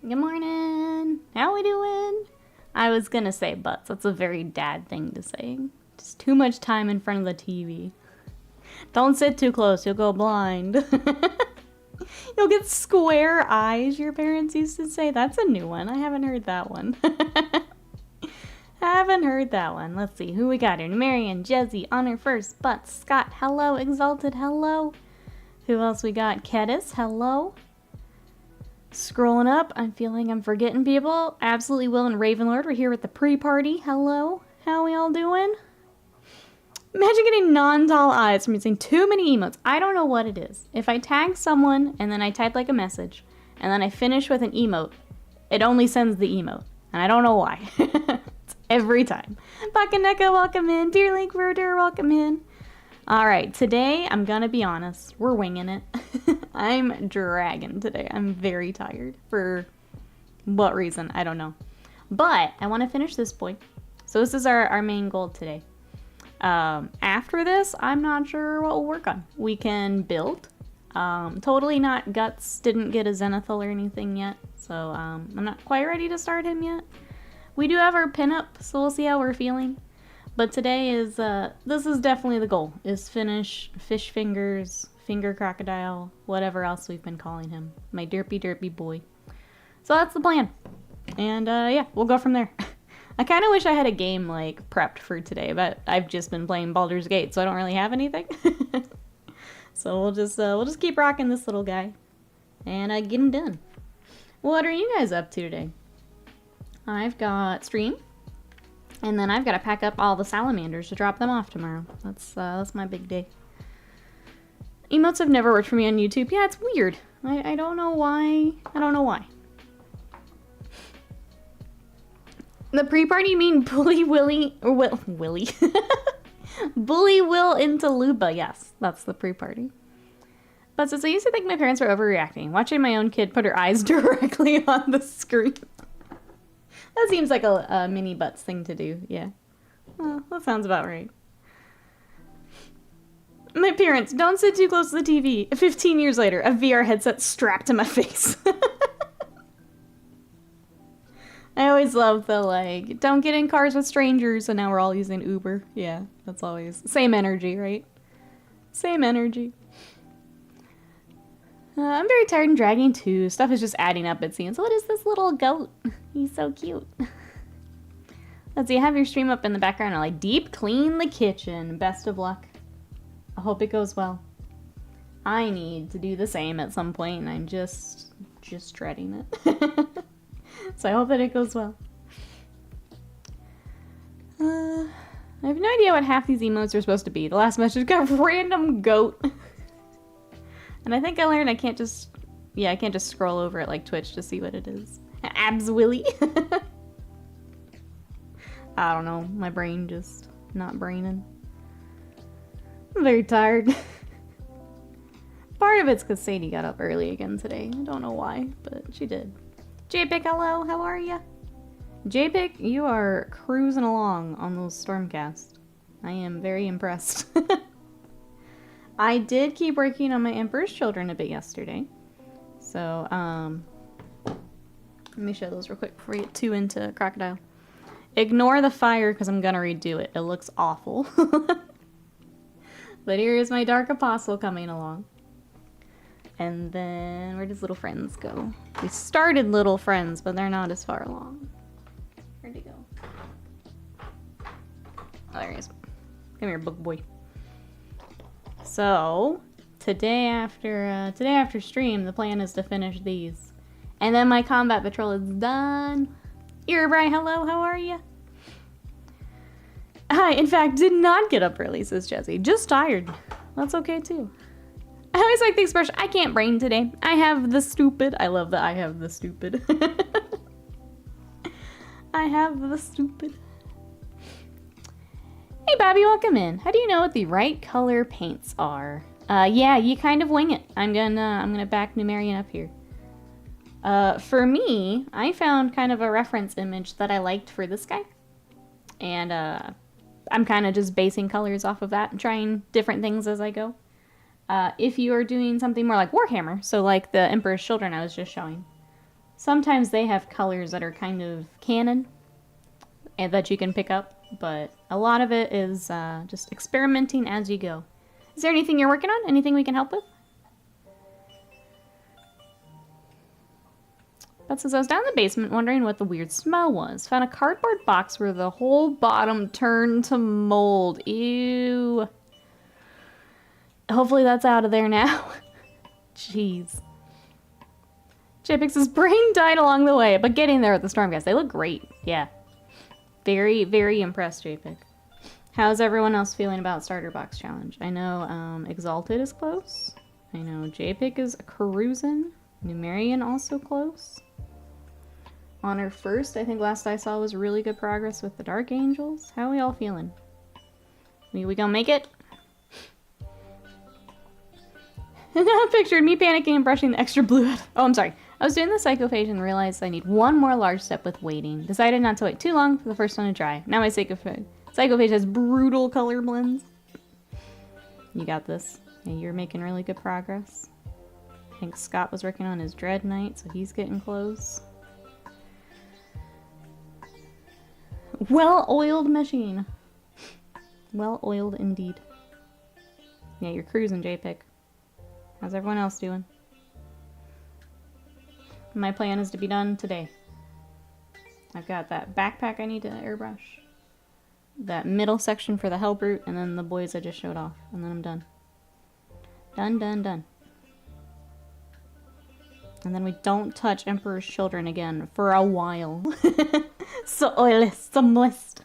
Good morning. How we doing? I was gonna say butts. That's a very dad thing to say. Just too much time in front of the TV. Don't sit too close, you'll go blind. You'll get square eyes, your parents used to say. That's a new one. I haven't heard that one. Haven't heard that one. Let's see who we got here. Marion, Jezzy, Honor First, Butts, Scott, hello, Exalted, hello. Who else we got? Kedis, hello. Scrolling up, I'm feeling I'm forgetting people. Absolutely Will and Ravenlord, we're here with the pre-party. Hello, how we all doing? Imagine getting non-doll eyes from using too many emotes. I don't know what it is. If I tag someone and then I type like a message and then I finish with an emote, it only sends the emote. And I don't know why. It's every time. Bakaneka, welcome in. Beer Link Rotor, welcome in. Alright, today, I'm gonna be honest, we're winging it. I'm dragging today. I'm very tired. For what reason? I don't know. But I want to finish this boy. So this is our main goal today. After this, I'm not sure what we'll work on. We can build. Totally not Guts. Didn't get a Zenithal or anything yet. So I'm not quite ready to start him yet. We do have our pinup, so we'll see how we're feeling. But today is, this is definitely the goal, is finish Fish Fingers, Finger Crocodile, whatever else we've been calling him. My derpy boy. So that's the plan. And, yeah, we'll go from there. I kind of wish I had a game, like, prepped for today, but I've just been playing Baldur's Gate, so I don't really have anything. So we'll just keep rocking this little guy. And, get him done. What are you guys up to today? I've got stream. And then I've got to pack up all the salamanders to drop them off tomorrow. That's my big day. Emotes have never worked for me on YouTube. Yeah, it's weird. I don't know why. I don't know why. The pre-party, you mean Bully Willy, or Willy. Bully Will into Luba. Yes, that's the pre-party. But since I used to think my parents were overreacting, watching my own kid put her eyes directly on the screen. That seems like a mini butts thing to do, yeah. Well, that sounds about right. My parents, don't sit too close to the TV. 15 years later, a VR headset strapped to my face. I always love the, like, don't get in cars with strangers, and now we're all using Uber. Yeah, that's always... Same energy, right? Same energy. I'm very tired and dragging too. Stuff is just adding up, it seems. What is this little goat? He's so cute. Let's see, have your stream up in the background. I'll like deep clean the kitchen. Best of luck. I hope it goes well. I need to do the same at some point, and I'm just dreading it. So I hope that it goes well. I have no idea what half these emotes are supposed to be. The last message got random goat. And I think I learned I can't just scroll over it like Twitch to see what it is. Abs Willy. I don't know, my brain just not braining. I'm very tired. Part of it's because Sadie got up early again today. I don't know why, but she did. JPick, hello, how are ya? JPick, you are cruising along on those Stormcast. I am very impressed. I did keep working on my Emperor's Children a bit yesterday. So, let me show those real quick before we get too into Crocodile. Ignore the fire because I'm gonna redo it. It looks awful. But here is my Dark Apostle coming along. And then, where does Little Friends go? We started Little Friends, but they're not as far along. Where'd he go? Oh, there he is. Come here, book boy. So, today after stream, the plan is to finish these. And then my combat patrol is done. Erebry, hello, how are you? I, in fact, did not get up early, says Jessie. Just tired. That's okay, too. I always like the expression, I can't brain today. I have the stupid. I love that I have the stupid. I have the stupid. Hey, Bobby, welcome in. How do you know what the right color paints are? Yeah, you kind of wing it. I'm gonna back Numerian up here. For me, I found kind of a reference image that I liked for this guy. And, I'm kind of just basing colors off of that and trying different things as I go. If you are doing something more like Warhammer, so like the Emperor's Children I was just showing, Sometimes they have colors that are kind of canon and that you can pick up, but a lot of it is just experimenting as you go. Is there anything you're working on? Anything we can help with? But since I was down in the basement wondering what the weird smell was, found a cardboard box where the whole bottom turned to mold. Ew. Hopefully that's out of there now. Jeez. JPix's brain died along the way, but getting there with the storm guys. They look great. Yeah. Very, very impressed, JPix. How's everyone else feeling about Starter Box Challenge? I know Exalted is close. I know JPix is cruising. Numerian also close. Honor First, I think last I saw was really good progress with the Dark Angels. How are we all feeling? We gonna make it? I pictured me panicking and brushing the extra blue out. Oh, I'm sorry. I was doing the psychophage and realized I need one more large step with waiting. Decided not to wait too long for the first one to dry. Now my psychophage has brutal color blends. You got this. Yeah, you're making really good progress. I think Scott was working on his Dread Knight, so he's getting close. Well-oiled machine. Well-oiled indeed. Yeah, you're cruising, JPix. How's everyone else doing? My plan is to be done today. I've got that backpack I need to airbrush. That middle section for the Hellbrute, and then the boys I just showed off. And then I'm done. Done, done, done. And then we don't touch Emperor's Children again for a while. So oily, so moist.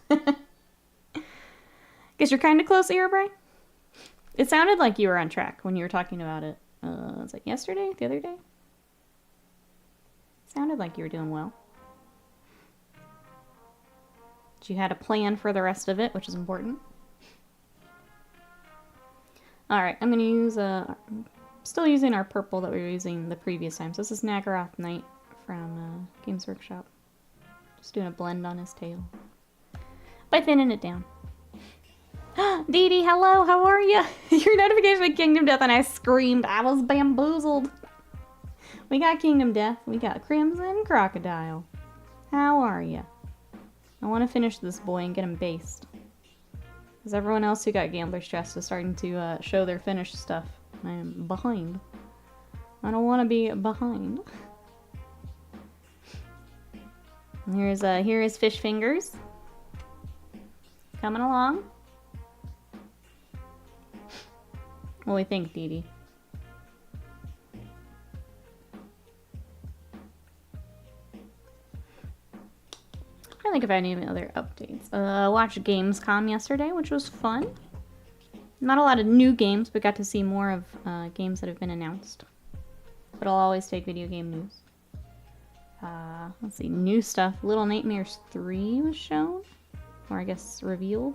Guess you're kind of close, Erebray? It sounded like you were on track when you were talking about it. Was it yesterday? The other day? Sounded like you were doing well. You had a plan for the rest of it, which is important. Alright, I'm going to use still using our purple that we were using the previous time. So this is Nagaroth Knight from Games Workshop. Just doing a blend on his tail. By thinning it down. Dee Dee, hello, how are you? Your notification of Kingdom Death and I screamed. I was bamboozled. We got Kingdom Death. We got Crimson Crocodile. How are you? I want to finish this boy and get him based. Because everyone else who got Gambler Stress is starting to show their finished stuff. I am behind. I don't want to be behind. Here is Fish Fingers. Coming along. What do we think, Dee Dee? I think if I had any other updates. Watched Gamescom yesterday, which was fun. Not a lot of new games, but got to see more of games that have been announced. But I'll always take video game news. Let's see, new stuff. Little Nightmares 3 was shown. Or I guess revealed.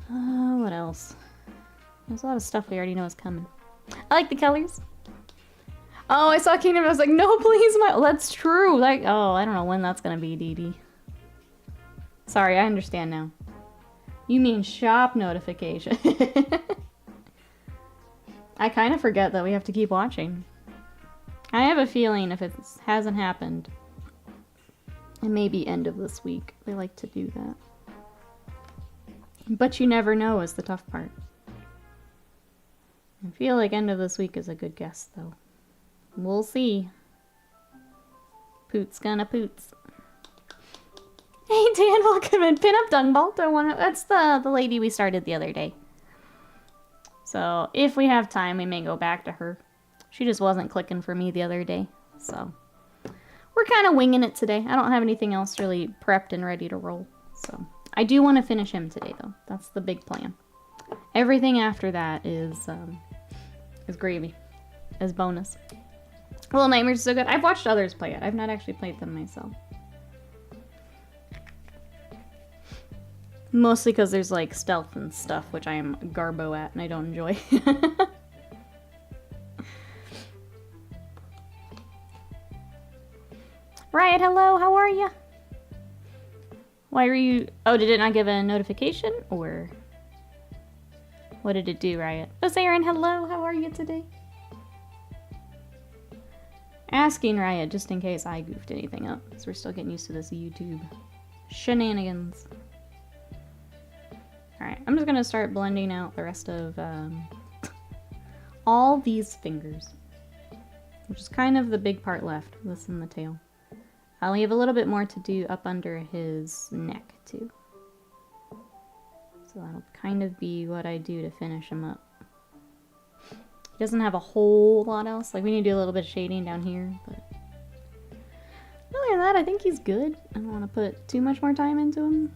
What else? There's a lot of stuff we already know is coming. I like the colors. Oh, I saw Kingdom. I was like, no, please, my. That's true. Like, oh, I don't know when that's gonna be, Dee Dee. Sorry, I understand now. You mean shop notification. I kind of forget that we have to keep watching. I have a feeling if it hasn't happened, it may be end of this week. They like to do that. But you never know is the tough part. I feel like end of this week is a good guess, though. We'll see. Poots gonna poots. Hey Dan, welcome in. Pinup Dung Ball. That's the lady we started the other day. So if we have time, we may go back to her. She just wasn't clicking for me the other day. So we're kind of winging it today. I don't have anything else really prepped and ready to roll. So I do want to finish him today, though. That's the big plan. Everything after that is gravy. Is bonus. Little Nightmares is so good. I've watched others play it. I've not actually played them myself. Mostly because there's like stealth and stuff, which I am garbo at and I don't enjoy. Riot, hello, how are you? Why were you... Oh, did it not give a notification? Or... What did it do, Riot? Oh, Aaron, hello, how are you today? Asking Riot just in case I goofed anything up, because we're still getting used to this YouTube shenanigans. Alright, I'm just gonna start blending out the rest of all these fingers, which is kind of the big part left, this and the tail. I'll leave a little bit more to do up under his neck too. So that'll kind of be what I do to finish him up. He doesn't have a whole lot else. Like, we need to do a little bit of shading down here, but other than that, I think he's good. I don't want to put too much more time into him.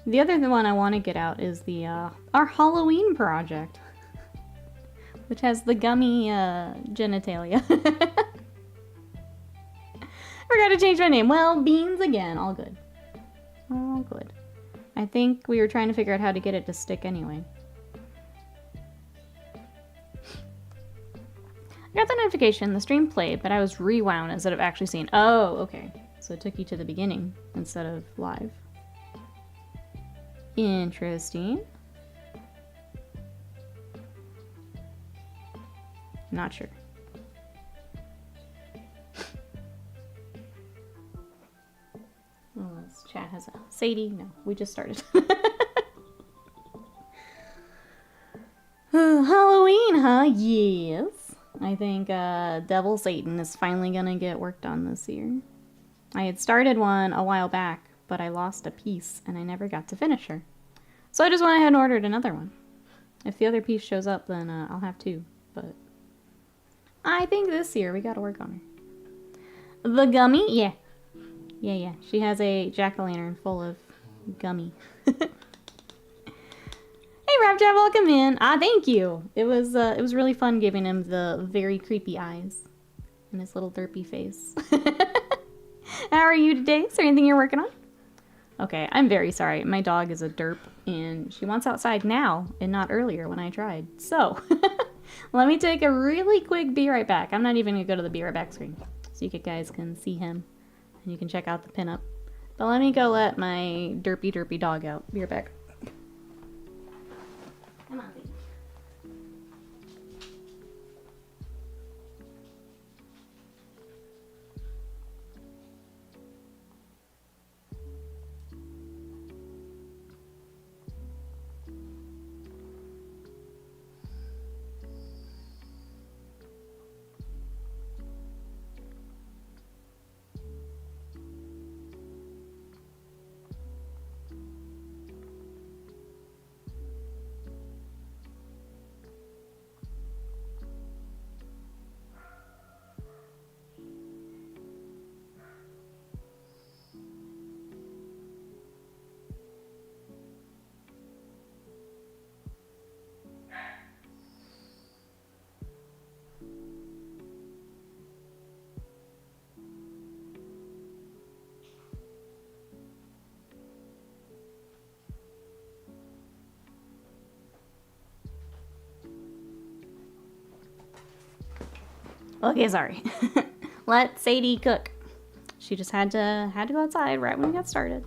The other one I want to get out is the our Halloween project, which has the gummy genitalia. Forgot to change my name. Well, Beans again. All good. All good. I think we were trying to figure out how to get it to stick anyway. I got the notification, the stream played, but I was rewound instead of actually seeing. Oh, okay. So it took you to the beginning instead of live. Interesting. Not sure. Oh, this chat has a Sadie. No, we just started. Halloween, huh? Yes. I think Devil Satan is finally gonna get worked on this year. I had started one a while back, but I lost a piece and I never got to finish her. So I just went ahead and ordered another one. If the other piece shows up, then I'll have two. But I think this year we gotta work on her. The gummy? Yeah. Yeah. She has a jack-o'-lantern full of gummy. Hey, Rapjack, welcome in. Thank you. It was really fun giving him the very creepy eyes and his little derpy face. How are you today? Is there anything you're working on? Okay, I'm very sorry. My dog is a derp, and she wants outside now and not earlier when I tried. So, let me take a really quick be right back. I'm not even going to go to the be right back screen, so you guys can see him, and you can check out the pinup. But let me go let my derpy dog out. Be right back. Come on, baby. Okay, sorry. Let Sadie cook. She just had to go outside right when we got started.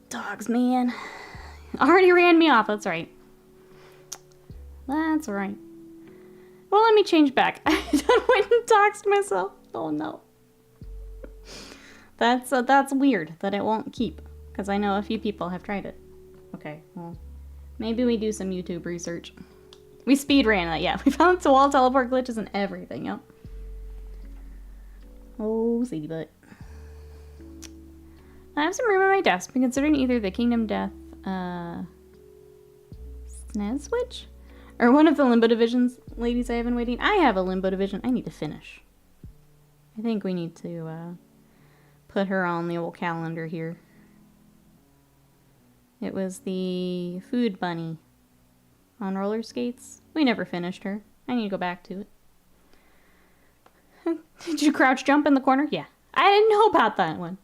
Dogs, man. Already ran me off. That's right. That's right. Well, let me change back. I done went and doxed myself. Oh no. That's weird that it won't keep, because I know a few people have tried it. Okay, well, maybe we do some YouTube research. We speed ran that, yeah. We found the wall teleport glitches and everything, yep. Oh, Sadie butt. I have some room on my desk, but considering either the Kingdom Death, SNES Switch? Or one of the Limbo Divisions ladies I have been waiting. I have a Limbo Division I need to finish. I think we need to, put her on the old calendar here. It was the Food Bunny on roller skates. We never finished her. I need to go back to it. Did you crouch jump in the corner? Yeah. I didn't know about that one.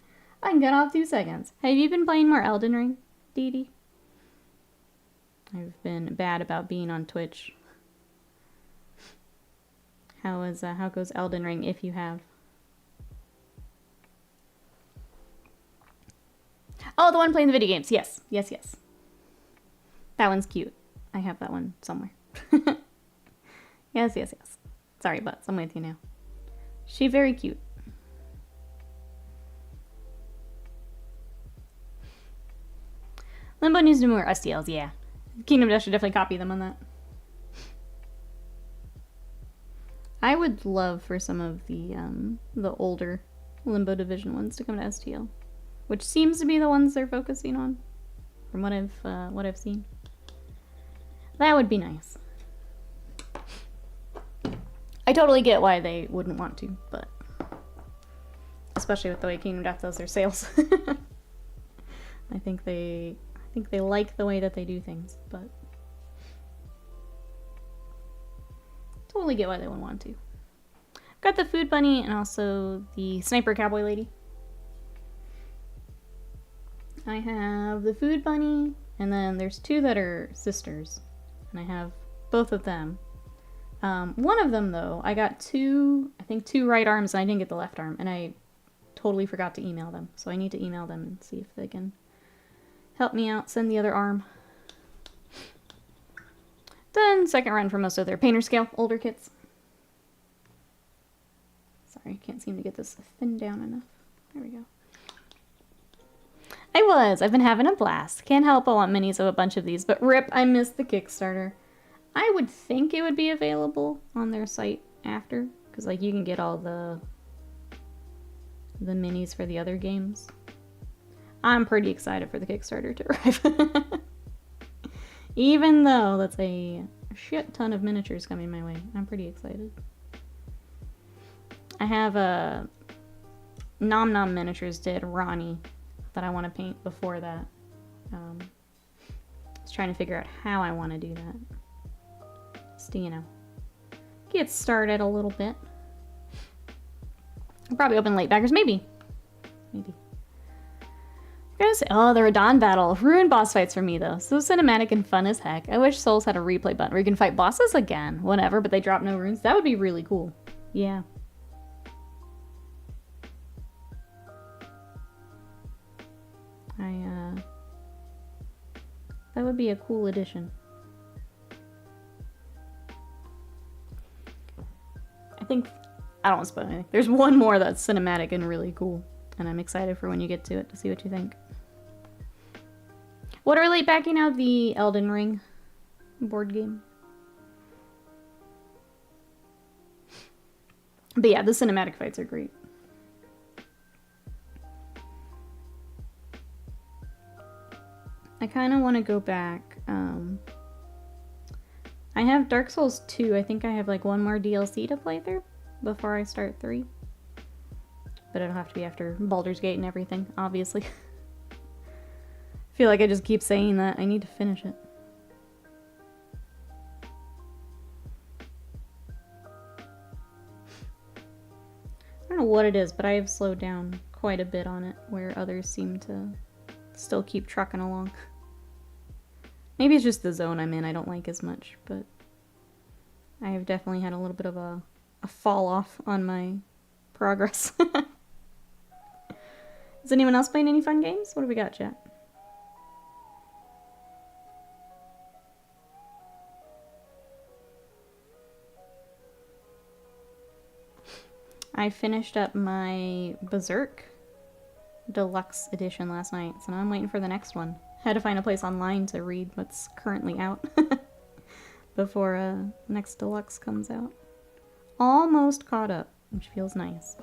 I can get off 2 seconds. Have you been playing more Elden Ring, Dee Dee? I've been bad about being on Twitch. How goes Elden Ring if you have? Oh, the one playing the video games. Yes. That one's cute. I have that one somewhere. Yes, yes, yes. Sorry, Butts. I'm with you now. She very cute. Limbo needs to do more STLs, yeah. Kingdom Death should definitely copy them on that. I would love for some of the older Limbo Division ones to come to STL, which seems to be the ones they're focusing on, from what I've seen. That would be nice. I totally get why they wouldn't want to, but especially with the way Kingdom Death does their sales. I think they like the way that they do things, but totally get why they wouldn't want to. Got the Food Bunny and also the Sniper Cowboy Lady. I have the Food Bunny, and then there's two that are sisters, and I have both of them. One of them, though, I got two right arms, and I didn't get the left arm, and I totally forgot to email them. So I need to email them and see if they can help me out, send the other arm. Then second run for most of their painter scale older kits. Sorry, I can't seem to get this thinned down enough. There we go. I've been having a blast. Can't help but want minis of a bunch of these, but rip, I missed the Kickstarter. I would think it would be available on their site after, because like you can get all the minis for the other games. I'm pretty excited for the Kickstarter to arrive. Even though that's a shit ton of miniatures coming my way. I'm pretty excited. I have a Nom Nom Miniatures did Ronnie that I want to paint before that. I was trying to figure out how I want to do that. Just to, you know, get started a little bit. I'll probably open late baggers, maybe. Oh, the Radon battle. Ruined boss fights for me, though. So cinematic and fun as heck. I wish Souls had a replay button where you can fight bosses again. Whenever, but they drop no runes. That would be really cool. Yeah. That would be a cool addition. I don't want to spoil anything. There's one more that's cinematic and really cool. And I'm excited for when you get to it to see what you think. What are late backing out? The Elden Ring board game. But yeah, the cinematic fights are great. I kind of want to go back. I have Dark Souls 2. I think I have like one more DLC to play through before I start 3. But it'll have to be after Baldur's Gate and everything, obviously. I feel like I just keep saying that. I need to finish it. I don't know what it is, but I have slowed down quite a bit on it, where others seem to still keep trucking along. Maybe it's just the zone I'm in I don't like as much, but I have definitely had a little bit of a fall off on my progress. Is anyone else playing any fun games? What do we got, chat? I finished up my Berserk Deluxe Edition last night, so now I'm waiting for the next one. Had to find a place online to read what's currently out before next Deluxe comes out. Almost caught up, which feels nice.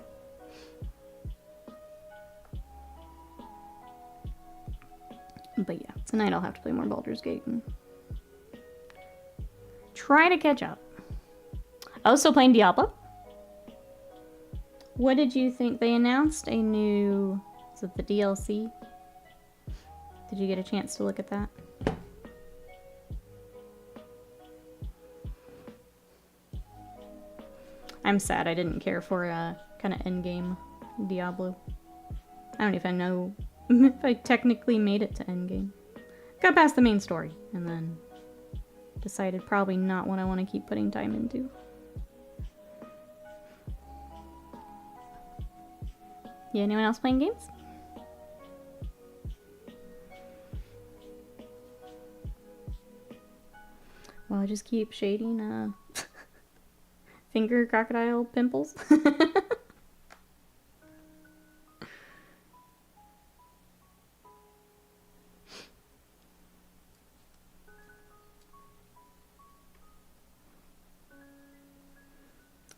But yeah, tonight I'll have to play more Baldur's Gate and try to catch up. Oh, still playing Diablo? What did you think? They announced a new... Is it the DLC? Did you get a chance to look at that? I'm sad I didn't care for kind of endgame Diablo. I don't even know if I technically made it to endgame. Got past the main story, and then decided probably not what I want to keep putting time into. Yeah, anyone else playing games? Well, I just keep shading finger crocodile pimples.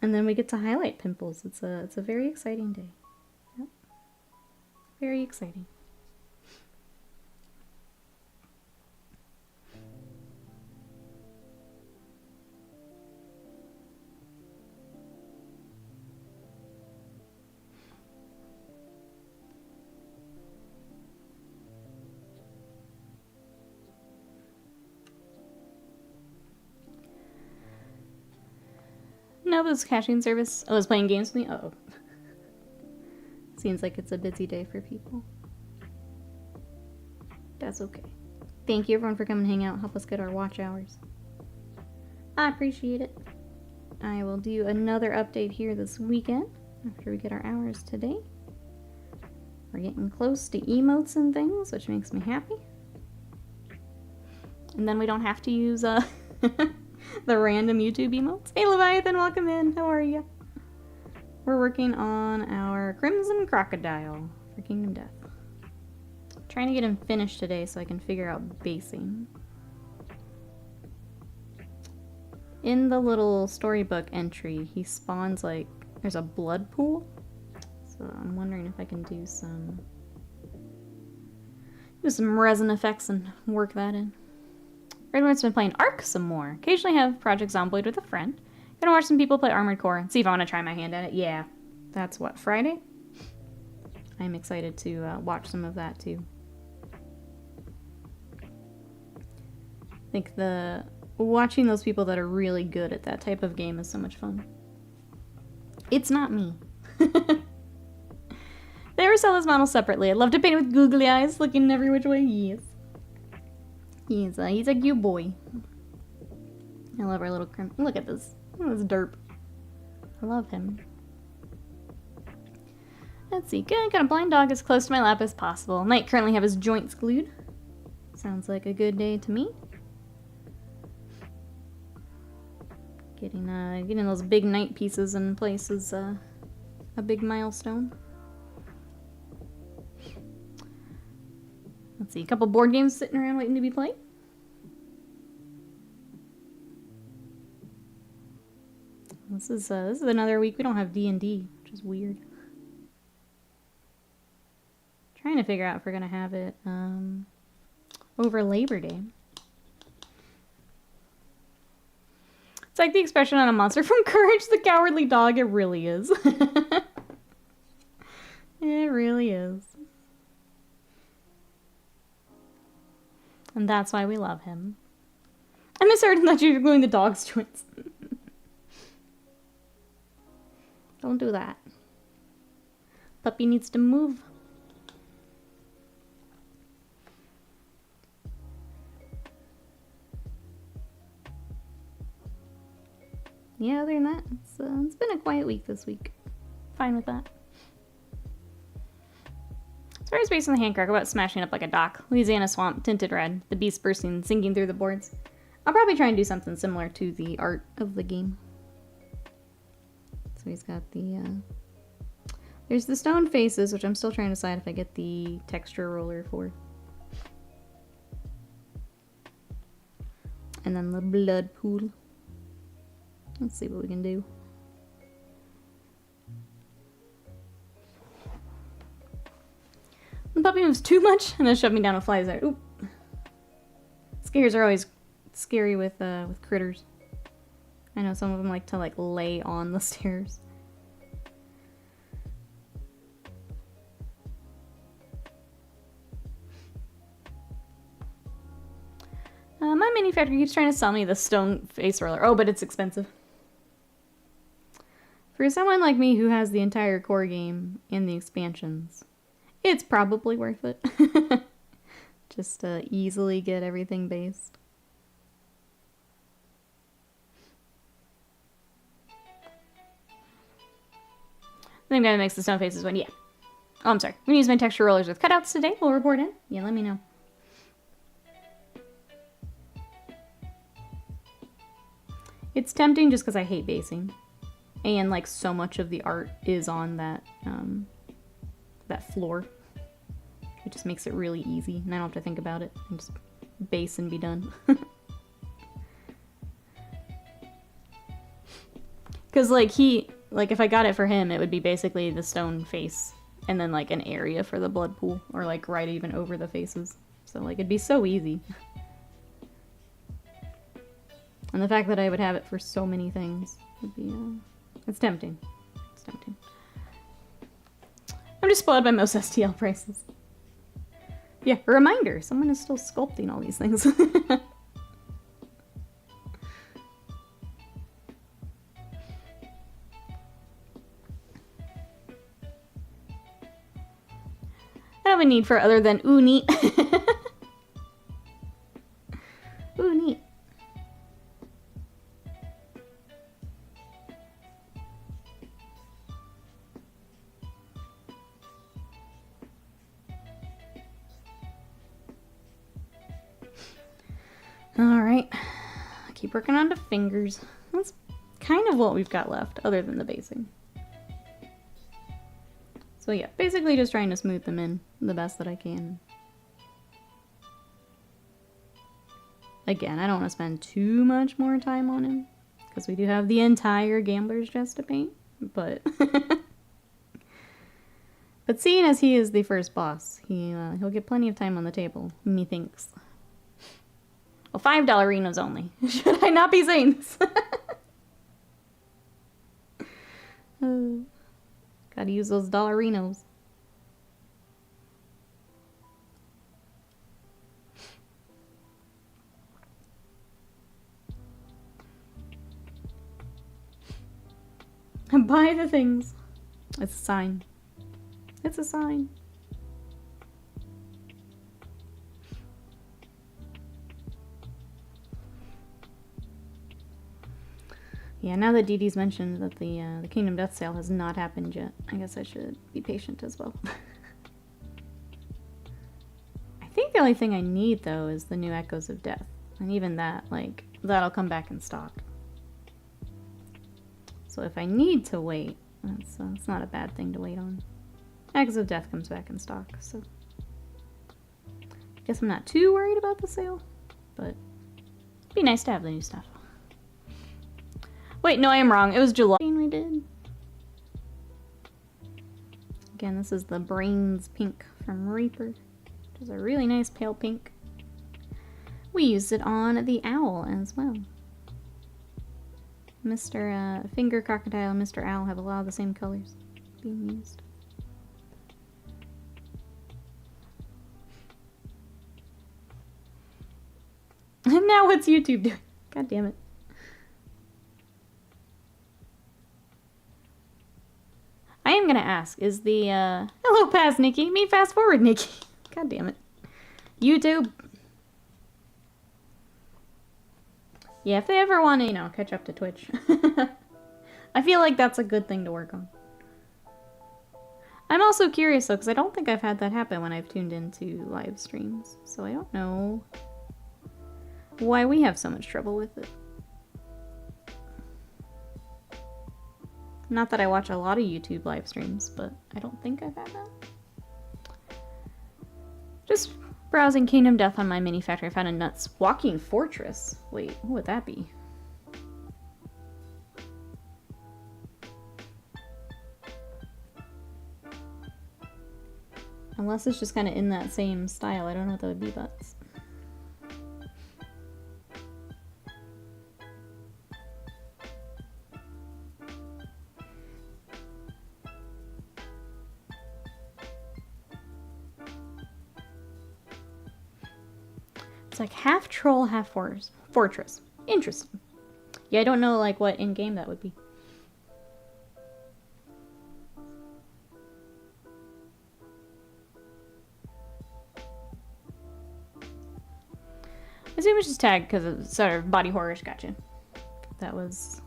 And then we get to highlight pimples. It's a very exciting day. Yep. Very exciting. No, this caching service. Oh, it's playing games with me? Uh-oh. Seems like it's a busy day for people. That's okay. Thank you everyone for coming and hang out. Help us get our watch hours. I appreciate it. I will do another update here this weekend after we get our hours today. We're getting close to emotes and things, which makes me happy. And then we don't have to use the random YouTube emotes. Hey Leviathan, welcome in. How are you? We're working on our Crimson Crocodile for Kingdom Death. Trying to get him finished today so I can figure out basing. In the little storybook entry, he spawns like there's a blood pool. So I'm wondering if I can do some resin effects and work that in. Redwood's been playing Ark some more. Occasionally have Project Zomboid with a friend. Gonna watch some people play Armored Core and see if I want to try my hand at it. Yeah, that's what, Friday? I'm excited to watch some of that too. I think watching those people that are really good at that type of game is so much fun. It's not me. They ever sell this model separately. I'd love to paint it with googly eyes looking every which way. Yes. He's a cute boy. I love our little crim. Look at this. Look at this derp. I love him. Let's see. Good. Got a blind dog as close to my lap as possible. Might currently have his joints glued. Sounds like a good day to me. Getting those big night pieces in place is a big milestone. Let's see, a couple board games sitting around waiting to be played. This is another week we don't have D&D, which is weird. Trying to figure out if we're gonna have it over Labor Day. It's like the expression on a monster from Courage the Cowardly Dog. It really is. It really is. And that's why we love him. I misheard that you're gluing the dog's joints. Don't do that. Puppy needs to move. Yeah, other than that, it's been a quiet week this week. Fine with that. Very based on the hand crack about smashing up like a dock. Louisiana swamp, tinted red, the beast bursting, sinking through the boards. I'll probably try and do something similar to the art of the game. So he's got the, there's the stone faces, which I'm still trying to decide if I get the texture roller for. And then the blood pool. Let's see what we can do. The puppy moves too much and then shoved me down a fly. Oop. Scares are always scary with critters. I know some of them like to lay on the stairs. My manufacturer keeps trying to sell me the stone face roller. Oh, but it's expensive. For someone like me who has the entire core game and the expansions, it's probably worth it. Just to easily get everything based. I think I'm gonna mix the stone faces one. Yeah. Oh, I'm sorry. I'm gonna use my texture rollers with cutouts today. We'll report in. Yeah, let me know. It's tempting just because I hate basing. And like so much of the art is on that that floor. It just makes it really easy, and I don't have to think about it. I just base and be done. Because like if I got it for him, it would be basically the stone face and then like an area for the blood pool, or like right even over the faces. So like it'd be so easy. And the fact that I would have it for so many things would be, it's tempting. It's tempting. I'm just spoiled by most STL prices. Yeah, a reminder, someone is still sculpting all these things. I don't have a need for other than ooh neat. Ooh neat. Alright, keep working on the fingers. That's kind of what we've got left, other than the basing. So yeah, basically just trying to smooth them in the best that I can. Again, I don't want to spend too much more time on him, because we do have the entire Gambler's Chest to paint, but... But seeing as he is the first boss, he'll get plenty of time on the table, methinks. Well, $5 only. Should I not be saying this? Gotta use those dollarinos. Buy the things. It's a sign. It's a sign. Yeah, now that Dee Dee's mentioned that the Kingdom Death sale has not happened yet, I guess I should be patient as well. I think the only thing I need, though, is the new Echoes of Death. And even that, like, that'll come back in stock. So if I need to wait, it's not a bad thing to wait on. Echoes of Death comes back in stock, so... I guess I'm not too worried about the sale, but it'd be nice to have the new stuff. Wait, no, I am wrong. It was July we did. Again, this is the Brains Pink from Reaper, which is a really nice pale pink. We used it on the owl as well. Mr. Finger Crocodile and Mr. Owl have a lot of the same colors being used. And now what's YouTube doing? God damn it. I am gonna ask, is the, hello past Nikki, me fast forward Nikki. God damn it. YouTube. Yeah, if they ever want to, you know, catch up to Twitch. I feel like that's a good thing to work on. I'm also curious though, because I don't think I've had that happen when I've tuned into live streams. So I don't know why we have so much trouble with it. Not that I watch a lot of YouTube live streams, but I don't think I've had that. Just browsing Kingdom Death on my mini factory, I found a nuts walking fortress. Wait, what would that be? Unless it's just kind of in that same style. I don't know what that would be, but... It's like half troll, half fortress. Interesting. Yeah, I don't know like what in-game that would be. I assume it's just tagged because it's sort of body horror-ish. Gotcha. That was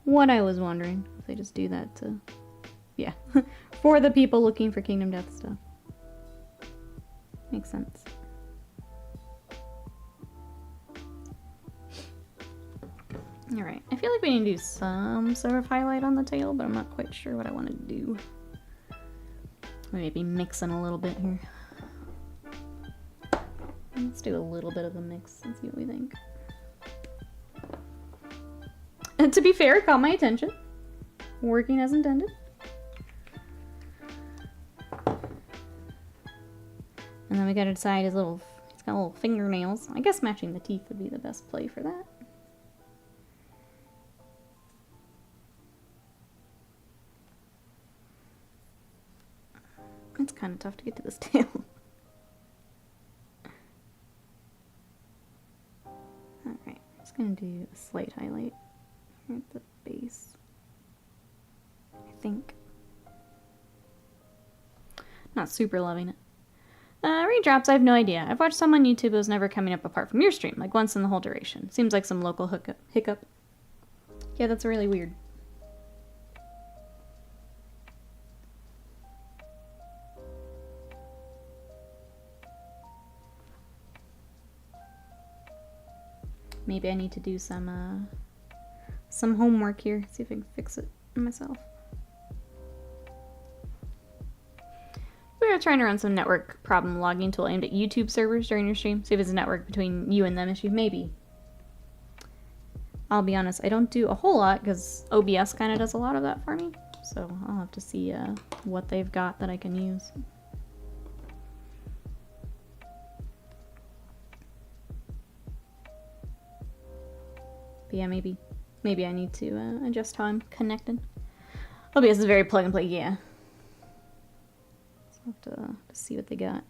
what I was wondering. If they just do that to... Yeah. For the people looking for Kingdom Death stuff. Makes sense. Alright, I feel like we need to do some sort of highlight on the tail, but I'm not quite sure what I want to do. Maybe mixing a little bit here. Let's do a little bit of a mix and see what we think. And to be fair, it caught my attention. Working as intended. And then we gotta decide his little, he's got little fingernails. I guess matching the teeth would be the best play for that. It's kind of tough to get to this tail. Alright, I'm just gonna do a slight highlight here at the base. I think. Not super loving it. Redrops, I have no idea. I've watched some on YouTube. It was never coming up apart from your stream, like once in the whole duration. Seems like some local hiccup. Yeah, that's really weird. Maybe I need to do some homework here. See if I can fix it myself. We are trying to run some network problem logging tool aimed at YouTube servers during your stream. See if it's a network between you and them issue. Maybe. I'll be honest, I don't do a whole lot because OBS kind of does a lot of that for me. So I'll have to see what they've got that I can use. But yeah, maybe I need to adjust how I'm connected. OBS is very plug and play, yeah. So I'll have to see what they got.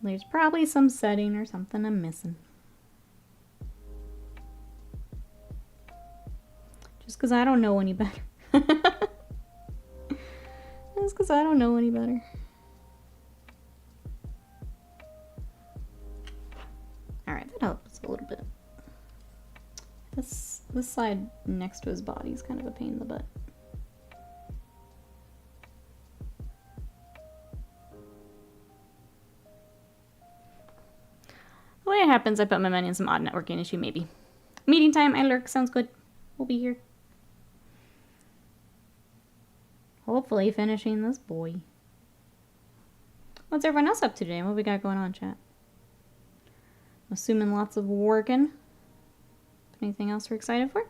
There's probably some setting or something I'm missing. Just because I don't know any better. Just because I don't know any better. Alright, that helps a little bit. This side next to his body is kind of a pain in the butt. The way it happens, I put my money in some odd networking issue, maybe. Meeting time, I lurk, sounds good. We'll be here. Hopefully finishing this boy. What's everyone else up to today? What we got going on, chat? I'm assuming lots of working. Anything else we're excited for?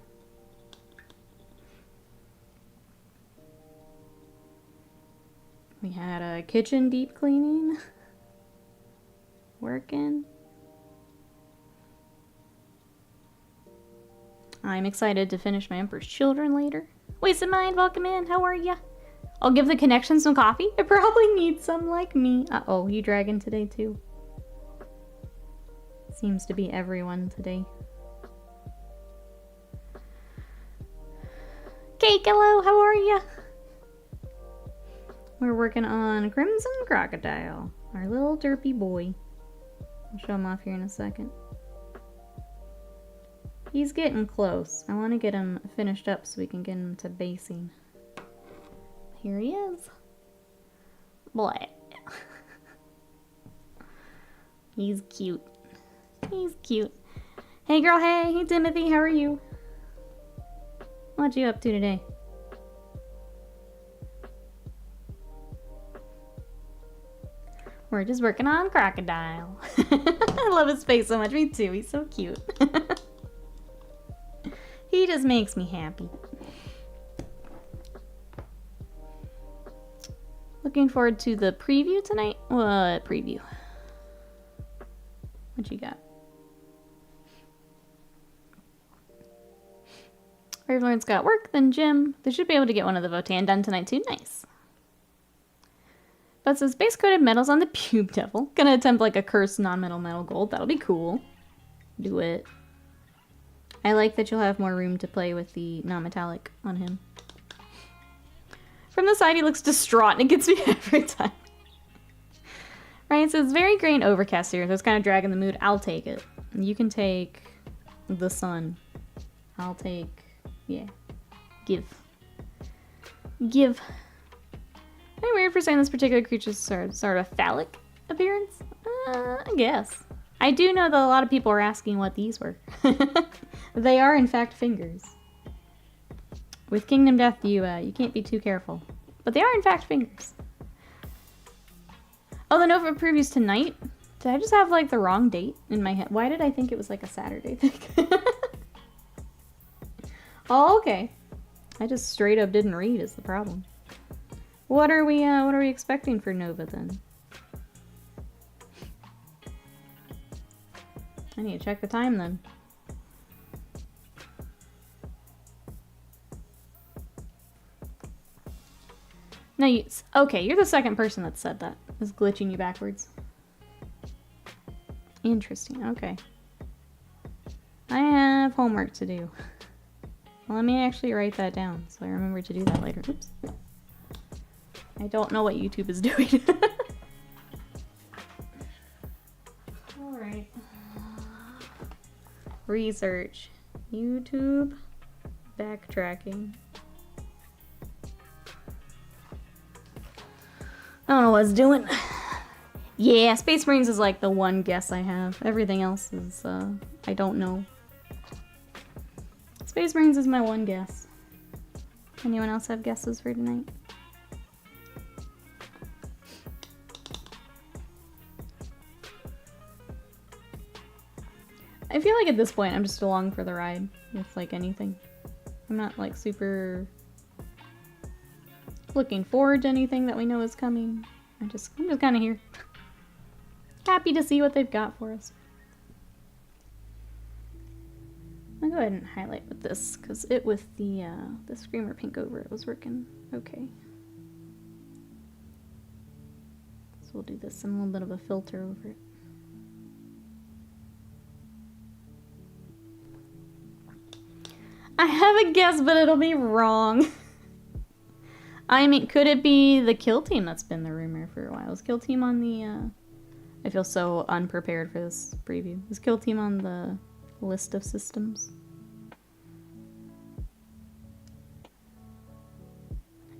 We had a kitchen deep cleaning. Working. I'm excited to finish my Emperor's Children later. Wasted Mind, welcome in. How are ya? I'll give the connection some coffee. It probably needs some like me. Uh-oh, you dragging today too? Seems to be everyone today. Cake, hello, how are ya? We're working on Crimson Crocodile, our little derpy boy. I'll show him off here in a second. He's getting close. I want to get him finished up so we can get him to basing. Here he is. Boy. He's cute. He's cute. Hey girl, hey. Hey Timothy, how are you? What you up to today? We're just working on Crocodile. I love his face so much. Me too. He's so cute. He just makes me happy. Looking forward to the preview tonight. What preview? What you got? Ravenlord's got work, then gym. They should be able to get one of the Votan done tonight too. Nice. But says base coated metals on the Pube Devil. Gonna attempt like a cursed non-metal metal gold. That'll be cool. Do it. I like that you'll have more room to play with the non-metallic on him. From the side he looks distraught and it gets me every time. Right, so it's very gray and overcast here. So it's kind of dragging the mood. I'll take it. You can take the sun. I'll take, yeah, give. Give. Am I weird for saying this particular creature's sort of phallic appearance? I guess. I do know that a lot of people are asking what these were. They are, in fact, fingers. With Kingdom Death, you can't be too careful. But they are, in fact, fingers. Oh, the Nova previews tonight? Did I just have, like, the wrong date in my head? Why did I think it was, like, a Saturday thing? Oh, okay. I just straight up didn't read is the problem. What are we expecting for Nova, then? I need to check the time, then. No, okay, you're the second person that said that. It's glitching you backwards. Interesting, okay. I have homework to do. Well, let me actually write that down so I remember to do that later. Oops. I don't know what YouTube is doing. Alright. Research. YouTube. Backtracking. I don't know what it's doing. Yeah, Space Marines is like the one guess I have. Everything else is, I don't know. Space Marines is my one guess. Anyone else have guesses for tonight? I feel like at this point I'm just along for the ride with like anything. I'm not like super looking forward to anything that we know is coming. I'm just kind of here. Happy to see what they've got for us. I'll go ahead and highlight with this because it with the Screamer pink over it was working okay. So we'll do this and a little bit of a filter over it. I have a guess, but it'll be wrong. I mean, could it be the Kill Team that's been the rumor for a while? Is Kill Team on the, I feel so unprepared for this preview. Is Kill Team on the list of systems?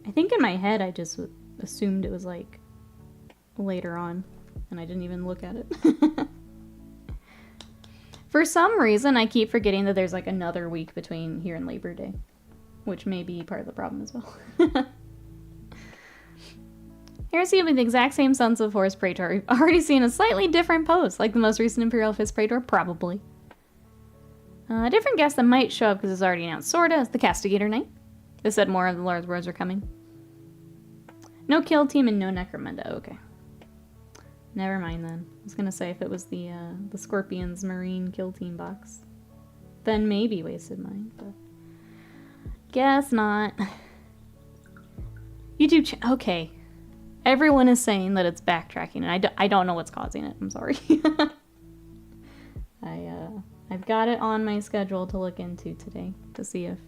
I think in my head I just assumed it was like later on, and I didn't even look at it. For some reason, I keep forgetting that there's like another week between here and Labor Day, which may be part of the problem as well. Heresy will be the exact same Sons of Horus Praetor. We've already seen a slightly different pose, like the most recent Imperial Fist Praetor, probably. A different guest that might show up because it's already announced, sorta, is the Castigator Knight. They said more of the Lord's Words are coming. No Kill Team and no Necromunda, okay. Never mind then. I was gonna say if it was the Scorpions Marine Kill Team box, then maybe Wasted Mind, but guess not. YouTube okay. Everyone is saying that it's backtracking, and I don't know what's causing it. I'm sorry. I've got it on my schedule to look into today to see if,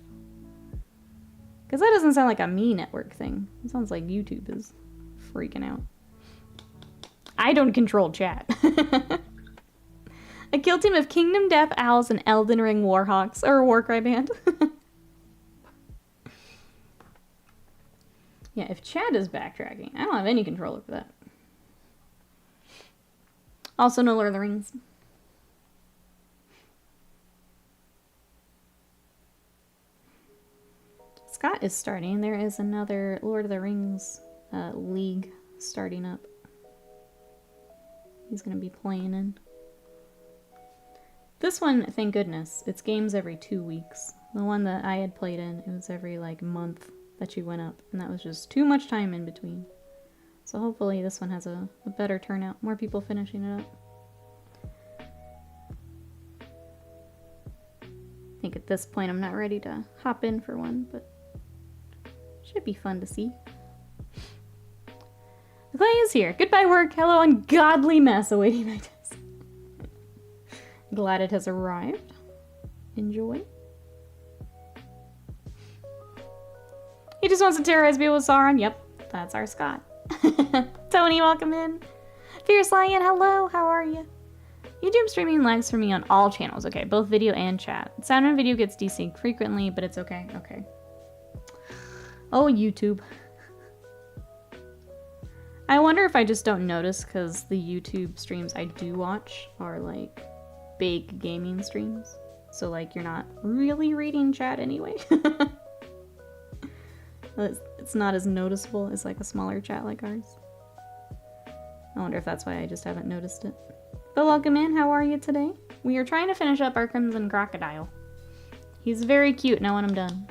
because that doesn't sound like a me network thing. It sounds like YouTube is freaking out. I don't control chat. A Kill Team of Kingdom Death Owls and Elden Ring Warhawks, or a Warcry band. Yeah, if chat is backtracking, I don't have any control over that. Also, no Lord of the Rings. Scott is starting. There is another Lord of the Rings league starting up. He's going to be playing in. This one, thank goodness, it's games every 2 weeks. The one that I had played in, it was every like month that you went up, and that was just too much time in between. So hopefully this one has a better turnout, more people finishing it up. I think at this point I'm not ready to hop in for one, but should be fun to see. The clay is here. Goodbye work. Hello ungodly mess awaiting my test. Glad it has arrived. Enjoy. He just wants to terrorize people with Sauron. Yep, that's our Scott. Tony, welcome in. Fierce Lion, hello. How are you? YouTube streaming lags for me on all channels. Okay, both video and chat. Sound and video gets desynced frequently, but it's okay. Okay. Oh, YouTube. I wonder if I just don't notice because the YouTube streams I do watch are like big gaming streams. So like you're not really reading chat anyway. It's not as noticeable as like a smaller chat like ours. I wonder if that's why I just haven't noticed it. But welcome in, how are you today? We are trying to finish up our Crimson Crocodile. He's very cute, and I want him done.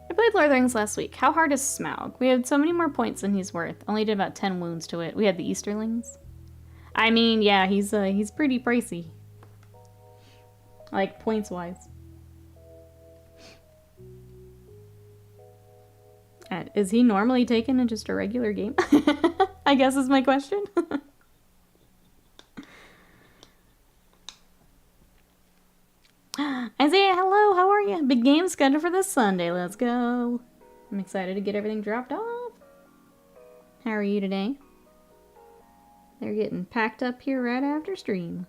I played Lord of the Rings last week. How hard is Smaug? We had so many more points than he's worth. Only did about 10 wounds to it. We had the Easterlings. I mean, yeah, he's pretty pricey. Like, points-wise. Is he normally taken in just a regular game? I guess is my question. Isaiah, hello, how are you? Big game scheduled for this Sunday. Let's go. I'm excited to get everything dropped off. How are you today? They're getting packed up here right after stream.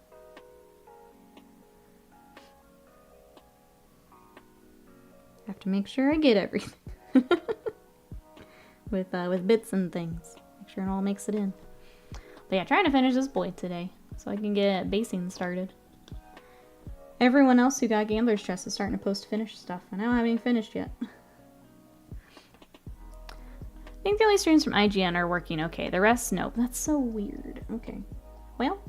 Have to make sure I get everything. with bits and things. Make sure it all makes it in. But yeah, trying to finish this boy today so I can get basing started. Everyone else who got Gambler's Chest is starting to post finished stuff, and I don't have any finished yet. I think the only streams from IGN are working okay. The rest, nope. That's so weird. Okay. Well.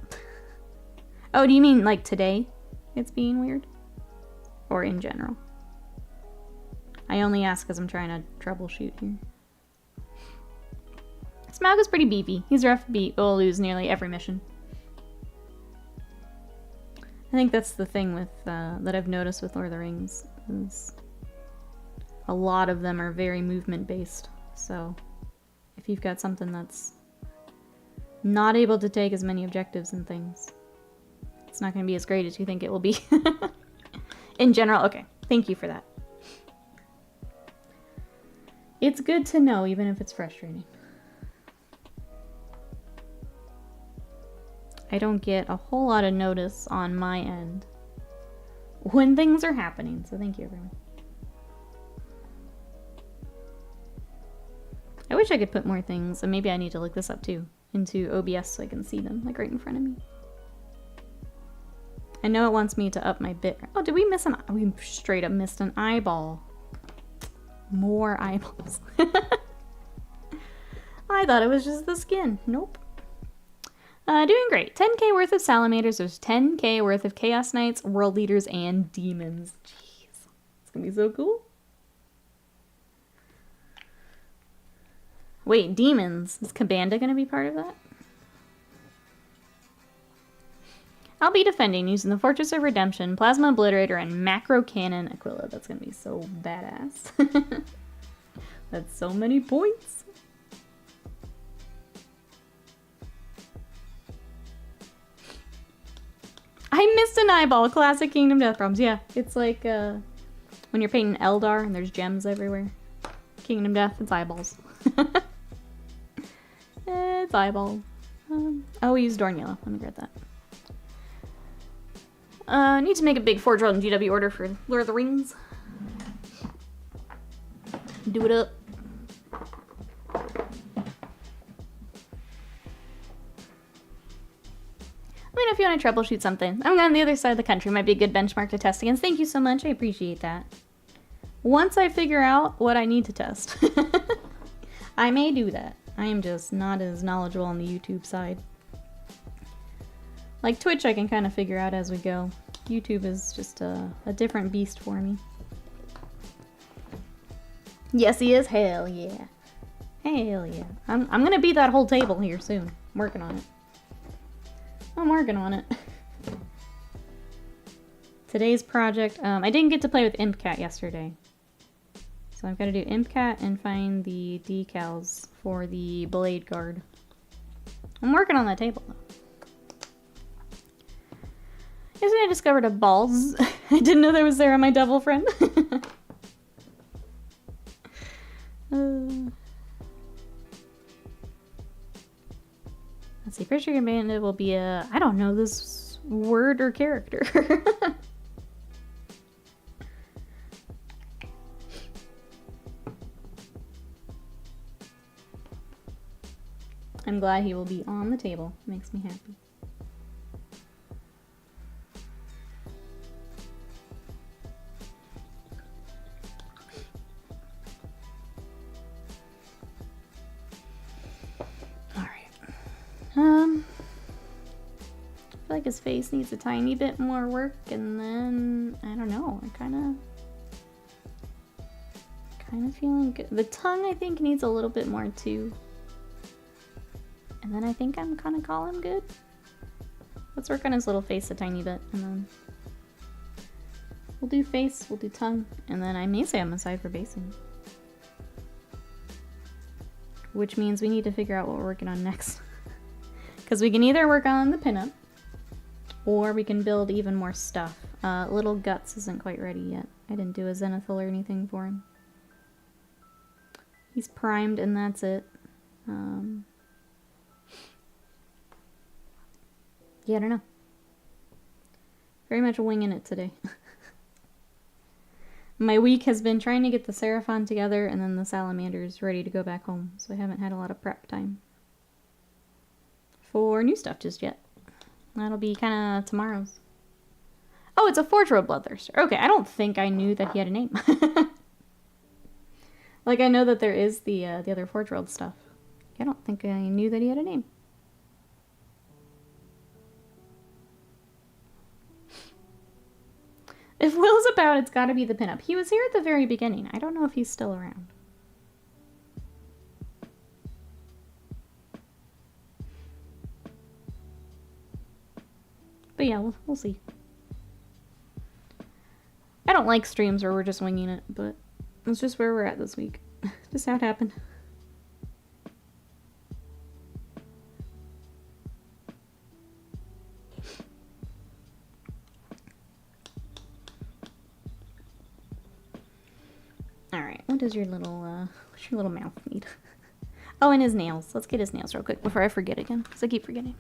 Oh, do you mean like today it's being weird? Or in general? I only ask because I'm trying to troubleshoot here. Smaug is pretty beefy. He's rough beat, but will lose nearly every mission. I think that's the thing with that I've noticed with Lord of the Rings, is a lot of them are very movement based. So if you've got something that's not able to take as many objectives and things, it's not going to be as great as you think it will be. In general, okay, thank you for that. It's good to know, even if it's frustrating. I don't get a whole lot of notice on my end when things are happening, so thank you, everyone. I wish I could put more things, and maybe I need to look this up too, into OBS so I can see them, like right in front of me. I know it wants me to up my bit. Oh, did we miss an... We straight up missed an eyeball. More eyeballs. I thought it was just the skin. Nope. Doing great. 10k worth of salamanders. There's 10k worth of chaos knights, world leaders, and demons. Jeez. It's gonna be so cool. Wait, demons. Is Kabanda gonna be part of that? I'll be defending using the Fortress of Redemption, Plasma Obliterator, and Macro Cannon Aquila. That's gonna be so badass. That's so many points. I missed an eyeball. Classic Kingdom Death problems. Yeah, it's like when you're painting Eldar and there's gems everywhere. Kingdom Death, it's eyeballs. It's eyeballs. Oh, we used Dorn Yellow. Let me grab that. Need to make a big Forge World and GW order for Lord of the Rings. Do it up. Let me know if you want to troubleshoot something. I'm on the other side of the country. Might be a good benchmark to test against. Thank you so much. I appreciate that. Once I figure out what I need to test, I may do that. I am just not as knowledgeable on the YouTube side. Like Twitch, I can kind of figure out as we go. YouTube is just a different beast for me. Yes, he is. Hell yeah. Hell yeah. I'm gonna beat that whole table here soon. I'm working on it. I'm working on it. Today's project, I didn't get to play with Impcat yesterday. So I've got to do Impcat and find the decals for the Blade Guard. I'm working on that table though. Yesterday I discovered a balls. I didn't know there was there on my devil friend. Let's see, Pretty Sure Bandit will be a... I don't know this word or character. I'm glad he will be on the table. Makes me happy. I feel like his face needs a tiny bit more work, and then I don't know. I kind of feeling good. The tongue I think needs a little bit more too, and then I think I'm kind of calling good. Let's work on his little face a tiny bit, and then we'll do face, we'll do tongue, and then I may say I'm aside for basing, which means we need to figure out what we're working on next. Because we can either work on the pinup, or we can build even more stuff. Little Guts isn't quite ready yet. I didn't do a zenithal or anything for him. He's primed and that's it. Yeah, I don't know. Very much winging it today. My week has been trying to get the Seraphon together and then the salamanders ready to go back home, so I haven't had a lot of prep time for new stuff just yet. That'll be kind of tomorrow's. Oh, it's a Forge Road Bloodthirster. Okay, I don't think I knew that he had a name. Like, I know that there is the other Forge World stuff. I don't think I knew that he had a name. If Will's about, it's gotta be the pinup. He was here at the very beginning. I don't know if he's still around. But yeah, we'll see. I don't like streams where we're just winging it, but it's just where we're at this week. Just how it happened. Alright, what does your little, what's your little mouth need? Oh, and his nails. Let's get his nails real quick before I forget again, because I keep forgetting.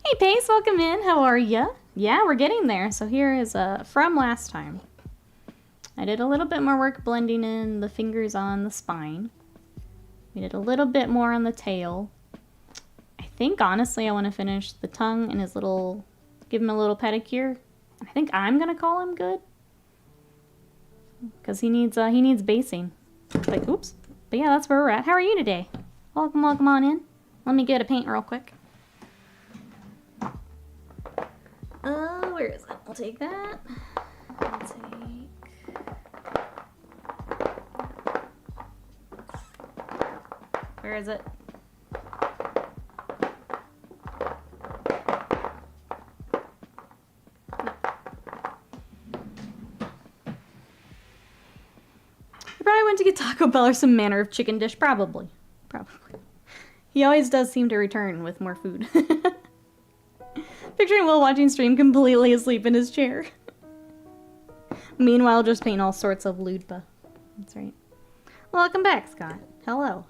Hey Pace, welcome in. How are ya? Yeah, we're getting there. So here is from last time. I did a little bit more work blending in the fingers on the spine. We did a little bit more on the tail. I think honestly I want to finish the tongue and his little, give him a little pedicure. I think I'm gonna call him good, because he needs basing. Like, oops. But yeah, that's where we're at. How are you today? Welcome on in. Let me get a paint real quick. Where is it? I'll take that. I'll take... Where is it? He probably went to get Taco Bell or some manner of chicken dish. Probably. He always does seem to return with more food. Picturing Will watching stream completely asleep in his chair. Meanwhile, just painting all sorts of lewdpa. That's right. Welcome back, Scott. Hello.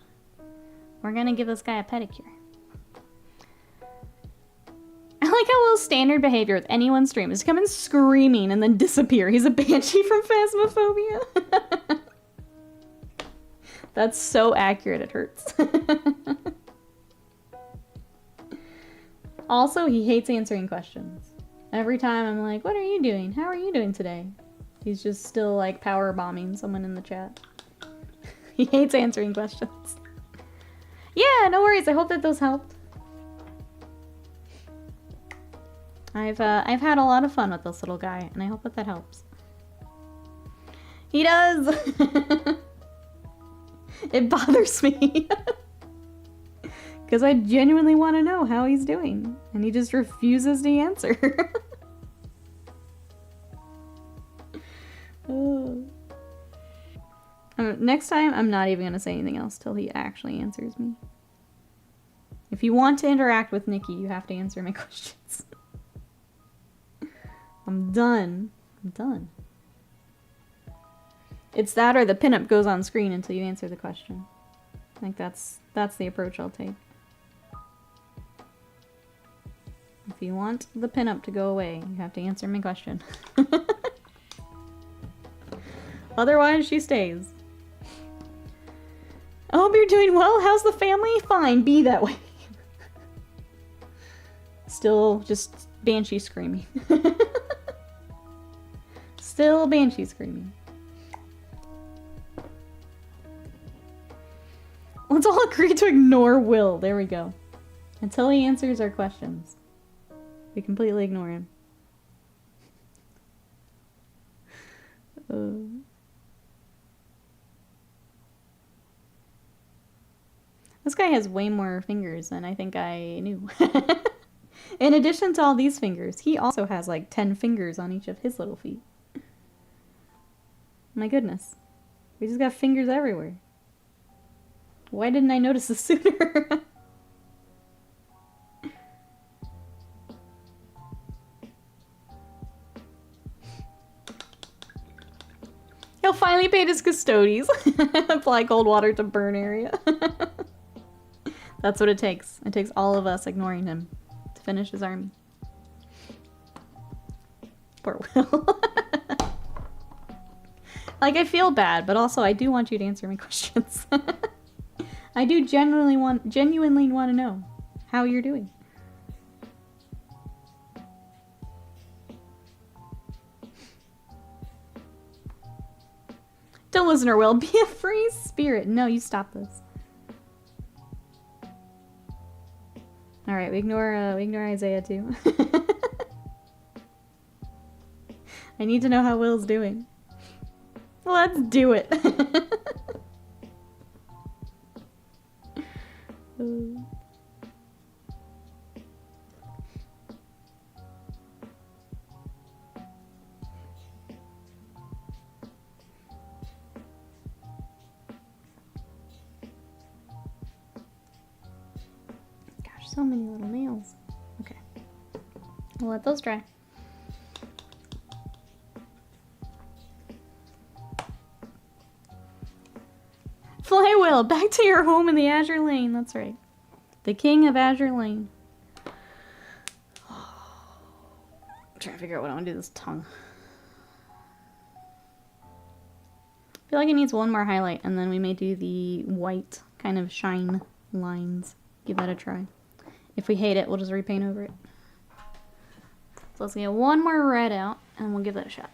We're gonna give this guy a pedicure. I like how Will's standard behavior with anyone's stream is to come in screaming and then disappear. He's a banshee from Phasmophobia. That's so accurate, it hurts. Also, he hates answering questions. Every time I'm like, what are you doing? How are you doing today? He's just still like power bombing someone in the chat. He hates answering questions. Yeah, no worries. I hope that those helped. I've had a lot of fun with this little guy, and I hope that that helps. He does! It bothers me. Because I genuinely want to know how he's doing, and he just refuses to answer. Oh. Next time, I'm not even going to say anything else till he actually answers me. If you want to interact with Nikki, you have to answer my questions. I'm done. I'm done. It's that or the pinup goes on screen until you answer the question. I think that's the approach I'll take. If you want the pinup to go away, you have to answer my question. Otherwise, she stays. I hope you're doing well. How's the family? Fine, be that way. Still just banshee screaming. Still banshee screaming. Let's all agree to ignore Will. There we go. Until he answers our questions. We completely ignore him. This guy has way more fingers than I think I knew. In addition to all these fingers, he also has like 10 fingers on each of his little feet. My goodness. We just got fingers everywhere. Why didn't I notice this sooner? He'll finally pay his custodies. Apply cold water to burn area. That's what it takes. It takes all of us ignoring him to finish his army. Poor Will. Like, I feel bad, but also I do want you to answer my questions. I do genuinely want to know how you're doing. Don't listen or Will. Be a free spirit. No, you stop this. All right, we ignore Isaiah too. I need to know how Will's doing. Let's do it. Gosh, so many little nails. Okay. We'll let those dry. Fly Will, back to your home in the Azure Lane. That's right. The king of Azure Lane. I'm trying to figure out what I want to do with this tongue. I feel like it needs one more highlight, and then we may do the white kind of shine lines. Give that a try. If we hate it, we'll just repaint over it. So let's get one more red out, and we'll give that a shot.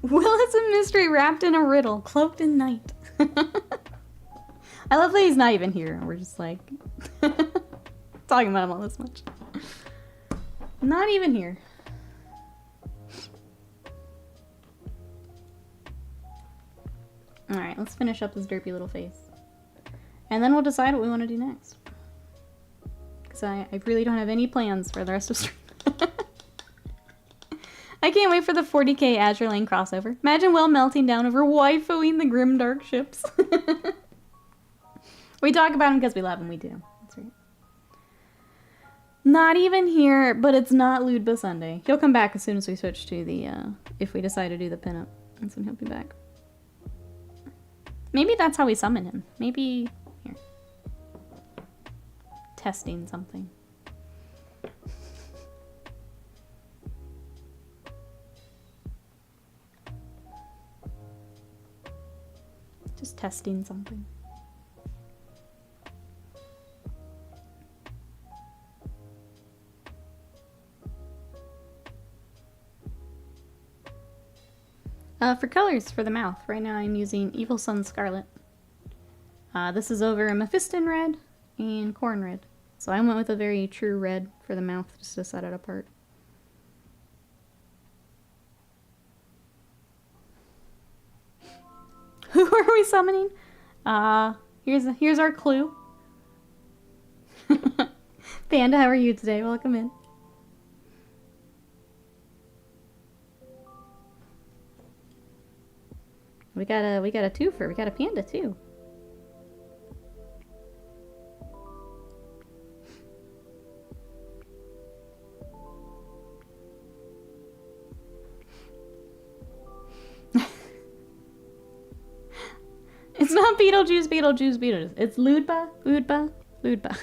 Will is a mystery wrapped in a riddle, cloaked in night. I love that he's not even here. We're just like talking about him all this much. Not even here. Alright, let's finish up this derpy little face. And then we'll decide what we want to do next. Because I really don't have any plans for the rest of stream. I can't wait for the 40k Azure Lane crossover. Imagine Will melting down over waifuing the grimdark ships. We talk about him because we love him, we do. That's right. Not even here, but it's not Ludba Sunday. He'll come back as soon as we switch to the, if we decide to do the pinup. That's when he'll be back. Maybe that's how we summon him. Maybe, here. Testing something. Just testing something. For colors for the mouth, right now I'm using Evil Sun Scarlet. This is over Mephiston Red and Corn Red. So I went with a very true red for the mouth just to set it apart. Who are we summoning? Here's our clue. Panda, how are you today? Welcome in. We got a twofer. We got a panda too. It's not Beetlejuice, Beetlejuice, Beetlejuice. It's Ludba, Ludba, Ludba.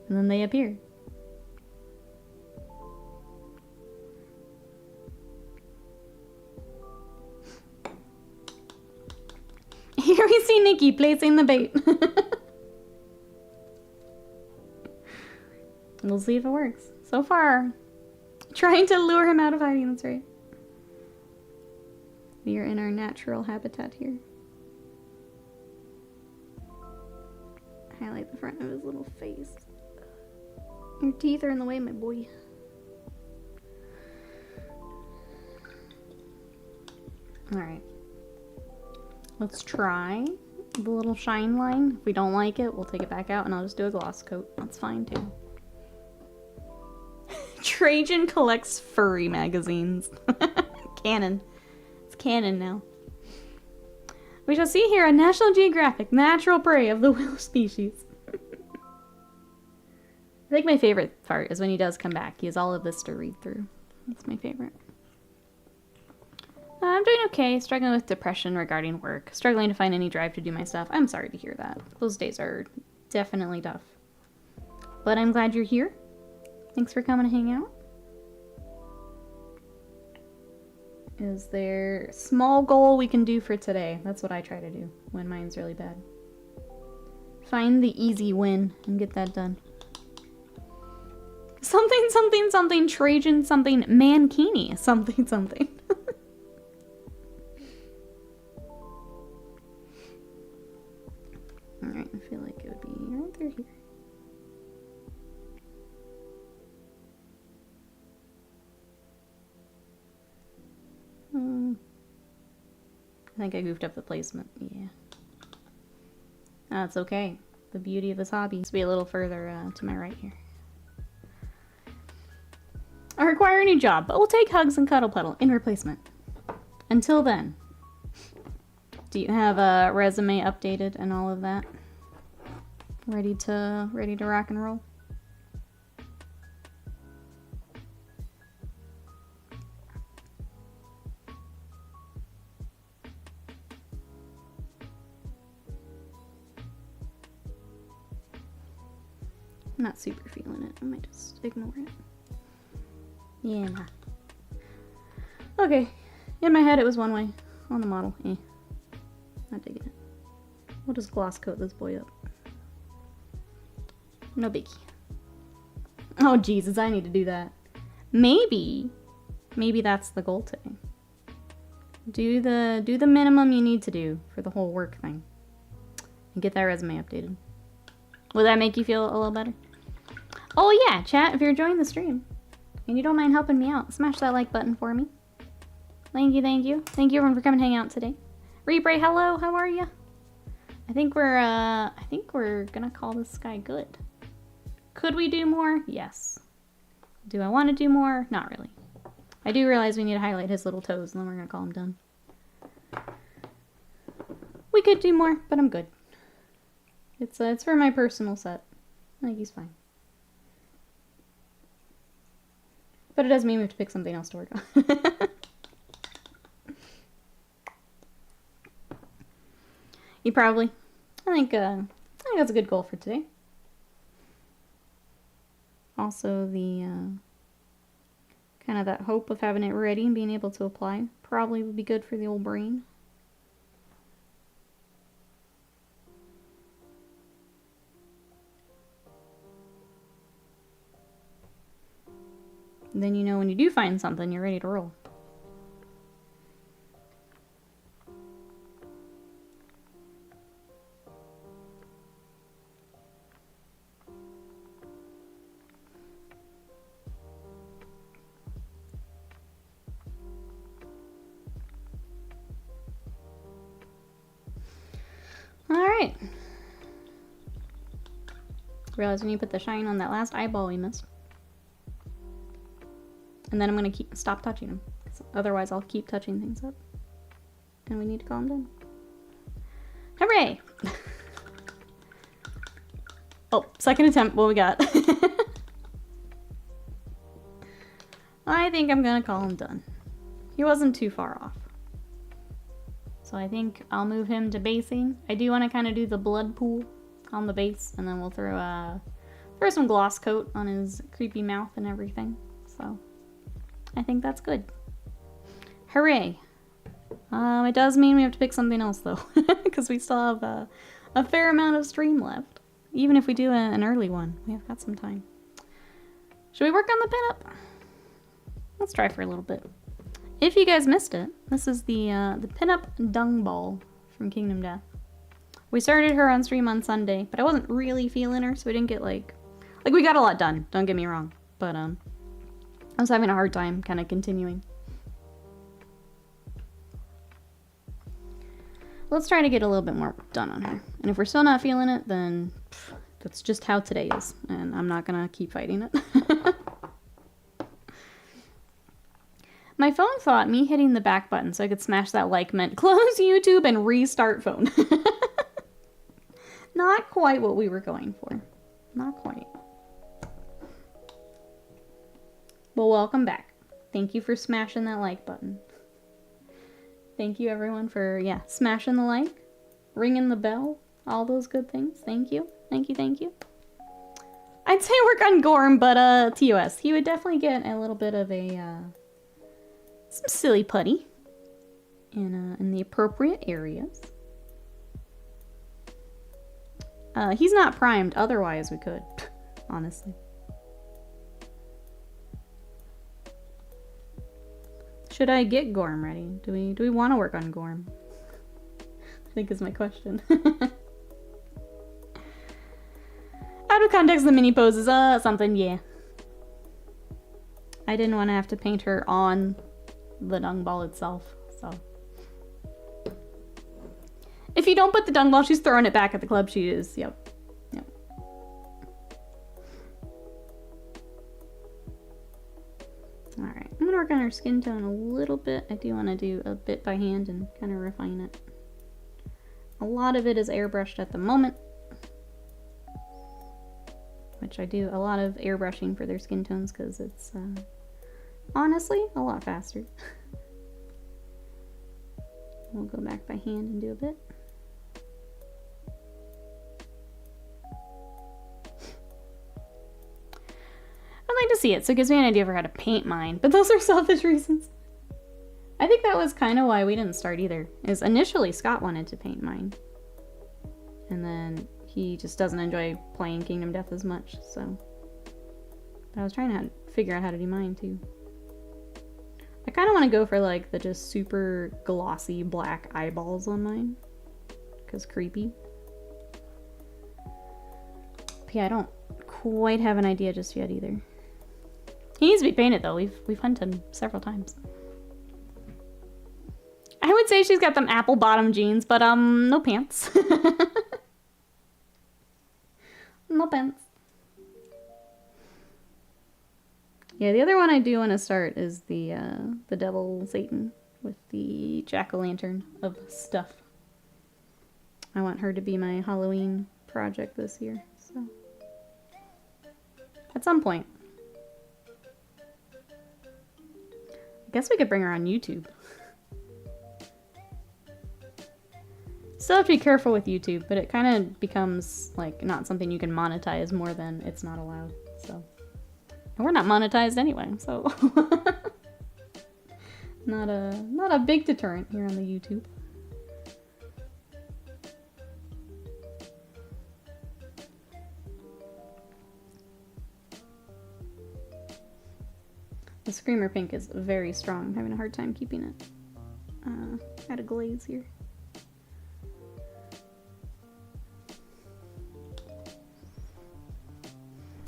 And then they appear. Here we see Nikki placing the bait. We'll see if it works. So far, trying to lure him out of hiding, that's right. We are in our natural habitat here. Highlight the front of his little face. Your teeth are in the way, my boy. Alright. Let's try the little shine line. If we don't like it, we'll take it back out and I'll just do a gloss coat. That's fine too. Trajan collects furry magazines. Canon. It's canon now. We shall see here a National Geographic natural prey of the willow species. I think my favorite part is when he does come back. He has all of this to read through. That's my favorite. I'm doing okay. Struggling with depression regarding work. Struggling to find any drive to do my stuff. I'm sorry to hear that. Those days are definitely tough. But I'm glad you're here. Thanks for coming to hang out. Is there a small goal we can do for today? That's what I try to do when mine's really bad. Find the easy win and get that done. Something, something, something, Trajan, something, Mankini, something, something. Alright, I feel like it would be right through here. I think I goofed up the placement. Yeah. That's okay. The beauty of this hobby is to be a little further to my right here. I require a new job, but we'll take Hugs and Cuddle Puddle in replacement. Until then, do you have a resume updated and all of that? Ready to rock and roll? I'm not super feeling it. I might just ignore it. Yeah, nah. Okay. In my head it was one way. On the model, not digging it. We'll just gloss coat this boy up. No biggie. Oh Jesus, I need to do that. Maybe that's the goal today. Do the minimum you need to do for the whole work thing. And get that resume updated. Will that make you feel a little better? Oh yeah, chat, if you're enjoying the stream and you don't mind helping me out, smash that like button for me. Thank you, thank you. Thank you everyone for coming to hang out today. Rebray, hello, how are you? I think we're gonna call this guy good. Could we do more? Yes. Do I want to do more? Not really. I do realize we need to highlight his little toes and then we're gonna call him done. We could do more, but I'm good. It's for my personal set. I think he's fine. But it does mean we have to pick something else to work on. You probably. I think that's a good goal for today. Also, the kind of that hope of having it ready and being able to apply probably would be good for the old brain. And then you know when you do find something, you're ready to roll. Alright. Realize we need to put the shine on that last eyeball we missed. And then I'm going to stop touching him. Otherwise I'll keep touching things up. And we need to calm down. Hooray! Oh, second attempt. What we got? I think I'm going to call him done. He wasn't too far off. So I think I'll move him to basing. I do want to kind of do the blood pool on the base, and then we'll throw some gloss coat on his creepy mouth and everything. So I think that's good. Hooray! It does mean we have to pick something else though, because we still have a fair amount of stream left. Even if we do an early one, we have got some time. Should we work on the pinup? Let's try for a little bit. If you guys missed it, this is the Pinup Dung Ball from Kingdom Death. We started her on stream on Sunday, but I wasn't really feeling her, so we didn't get like we got a lot done, don't get me wrong, but I was having a hard time kind of continuing. Let's try to get a little bit more done on her. And if we're still not feeling it, then that's just how today is, and I'm not gonna keep fighting it. My phone thought me hitting the back button so I could smash that like meant close YouTube and restart phone. Not quite what we were going for. Not quite. Well, welcome back. Thank you for smashing that like button. Thank you everyone for, yeah, smashing the like, ringing the bell, all those good things. Thank you. Thank you, thank you. I'd say work on Gorm, but TOS. He would definitely get a little bit of a some silly putty in the appropriate areas. He's not primed, otherwise we could, honestly. Should I get Gorm ready? Do we want to work on Gorm? I think is my question. Out of context, the mini poses, something, yeah. I didn't want to have to paint her on the dung ball itself, so. If you don't put the dung ball, she's throwing it back at the club. She is, yep. Alright, I'm gonna work on her skin tone a little bit. I do want to do a bit by hand and kind of refine it. A lot of it is airbrushed at the moment, which I do a lot of airbrushing for their skin tones because it's honestly a lot faster. We'll go back by hand and do a bit. I'd like to see it, so it gives me an idea for how to paint mine, but those are selfish reasons. I think that was kind of why we didn't start either, is initially Scott wanted to paint mine. And then he just doesn't enjoy playing Kingdom Death as much, so. But I was trying to figure out how to do mine too. I kind of want to go for like the just super glossy black eyeballs on mine, because creepy. But yeah, I don't quite have an idea just yet either. He needs to be painted though. We've hunted him several times. I would say she's got them apple bottom jeans, but no pants. No pants. Yeah, the other one I do want to start is the Devil Satan with the jack-o'-lantern of stuff. I want her to be my Halloween project this year, so. At some point. I guess we could bring her on YouTube. Still have to be careful with YouTube, but it kind of becomes like not something you can monetize more than it's not allowed, so. And we're not monetized anyway, so. Not a big deterrent here on the YouTube. The Screamer Pink is very strong. I'm having a hard time keeping it at a glaze here.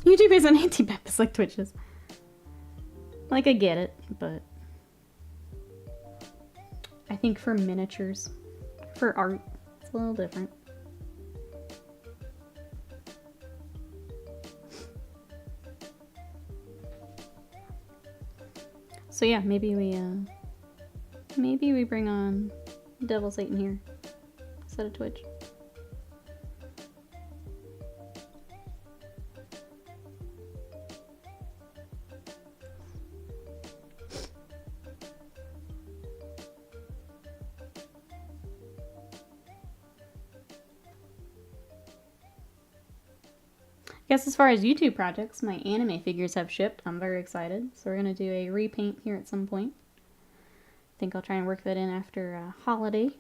YouTube isn't anti-Baptist like Twitch is. Like, I get it, but I think for miniatures, for art, it's a little different. So yeah, maybe we bring on Devil Satan here instead of Twitch. Guess as far as YouTube projects, my anime figures have shipped. I'm very excited. So we're going to do a repaint here at some point. I think I'll try and work that in after holiday.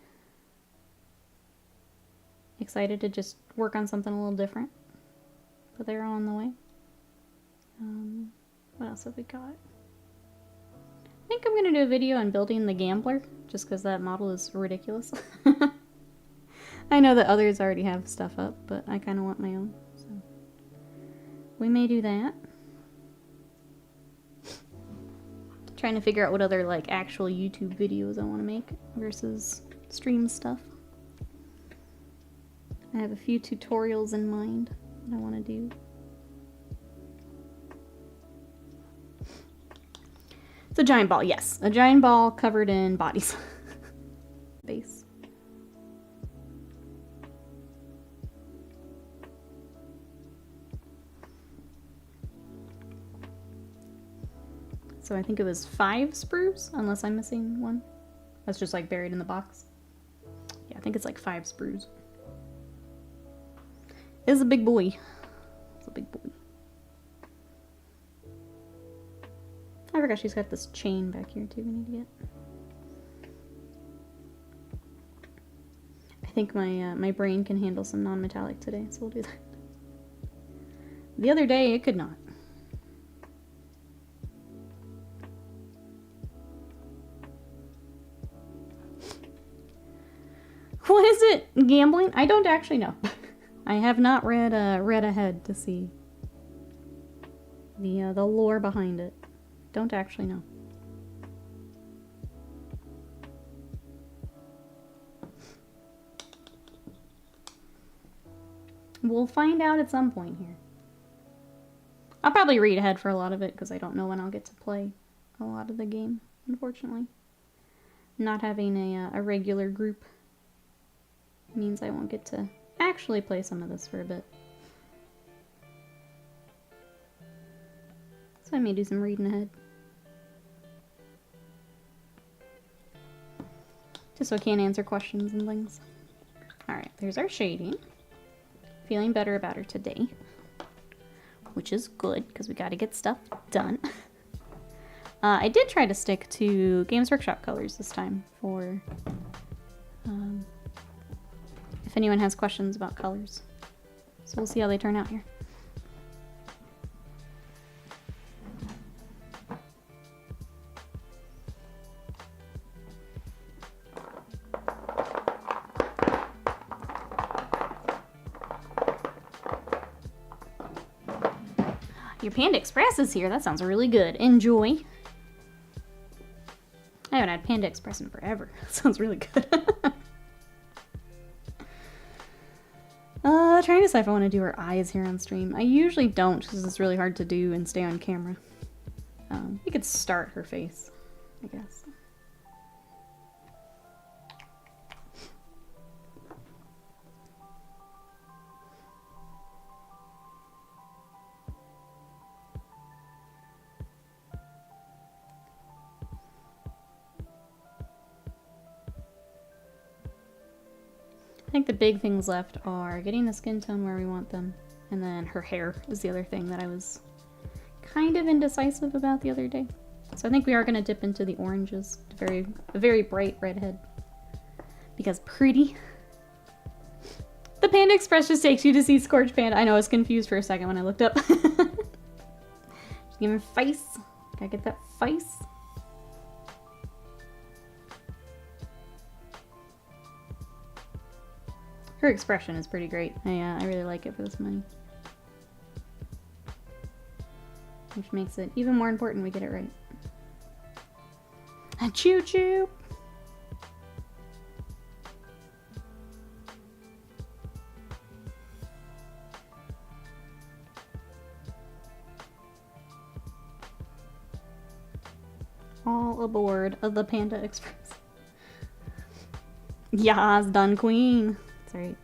Excited to just work on something a little different. But they're on the way. What else have we got? I think I'm going to do a video on building the Gambler, just because that model is ridiculous. I know that others already have stuff up, but I kind of want my own. So we may do that. Trying to figure out what other like actual YouTube videos I want to make versus stream stuff. I have a few tutorials in mind that I want to do. It's a giant ball, yes. A giant ball covered in bodies. Base. So I think it was 5 sprues, unless I'm missing one. That's just like buried in the box. Yeah, I think it's like 5 sprues. It's a big boy. It's a big boy. I forgot she's got this chain back here too we need to get. I think my brain can handle some non-metallic today, so we'll do that. The other day it could not. What is it? Gambling? I don't actually know. I have not read ahead to see the lore behind it. Don't actually know. We'll find out at some point here. I'll probably read ahead for a lot of it because I don't know when I'll get to play a lot of the game, unfortunately. Not having a regular group means I won't get to actually play some of this for a bit. So I may do some reading ahead. Just so I can answer questions and things. Alright, there's our shading. Feeling better about her today. Which is good, because we gotta get stuff done. I did try to stick to Games Workshop colors this time for if anyone has questions about colors. So we'll see how they turn out here. Your Panda Express is here. That sounds really good. Enjoy. I haven't had Panda Express in forever. That sounds really good. Trying to decide if I want to do her eyes here on stream. I usually don't because it's really hard to do and stay on camera. We could start her face, I guess. I think the big things left are getting the skin tone where we want them, and then her hair is the other thing that I was kind of indecisive about the other day. So I think we are going to dip into the oranges, a very bright redhead, because pretty. The Panda Express just takes you to see Scorch Panda. I know I was confused for a second when I looked up. Just give him face. Gotta get that face. Her expression is pretty great. I really like it for this money. Which makes it even more important we get it right. Choo choo! All aboard of the Panda Express. Yas, done queen. That's right.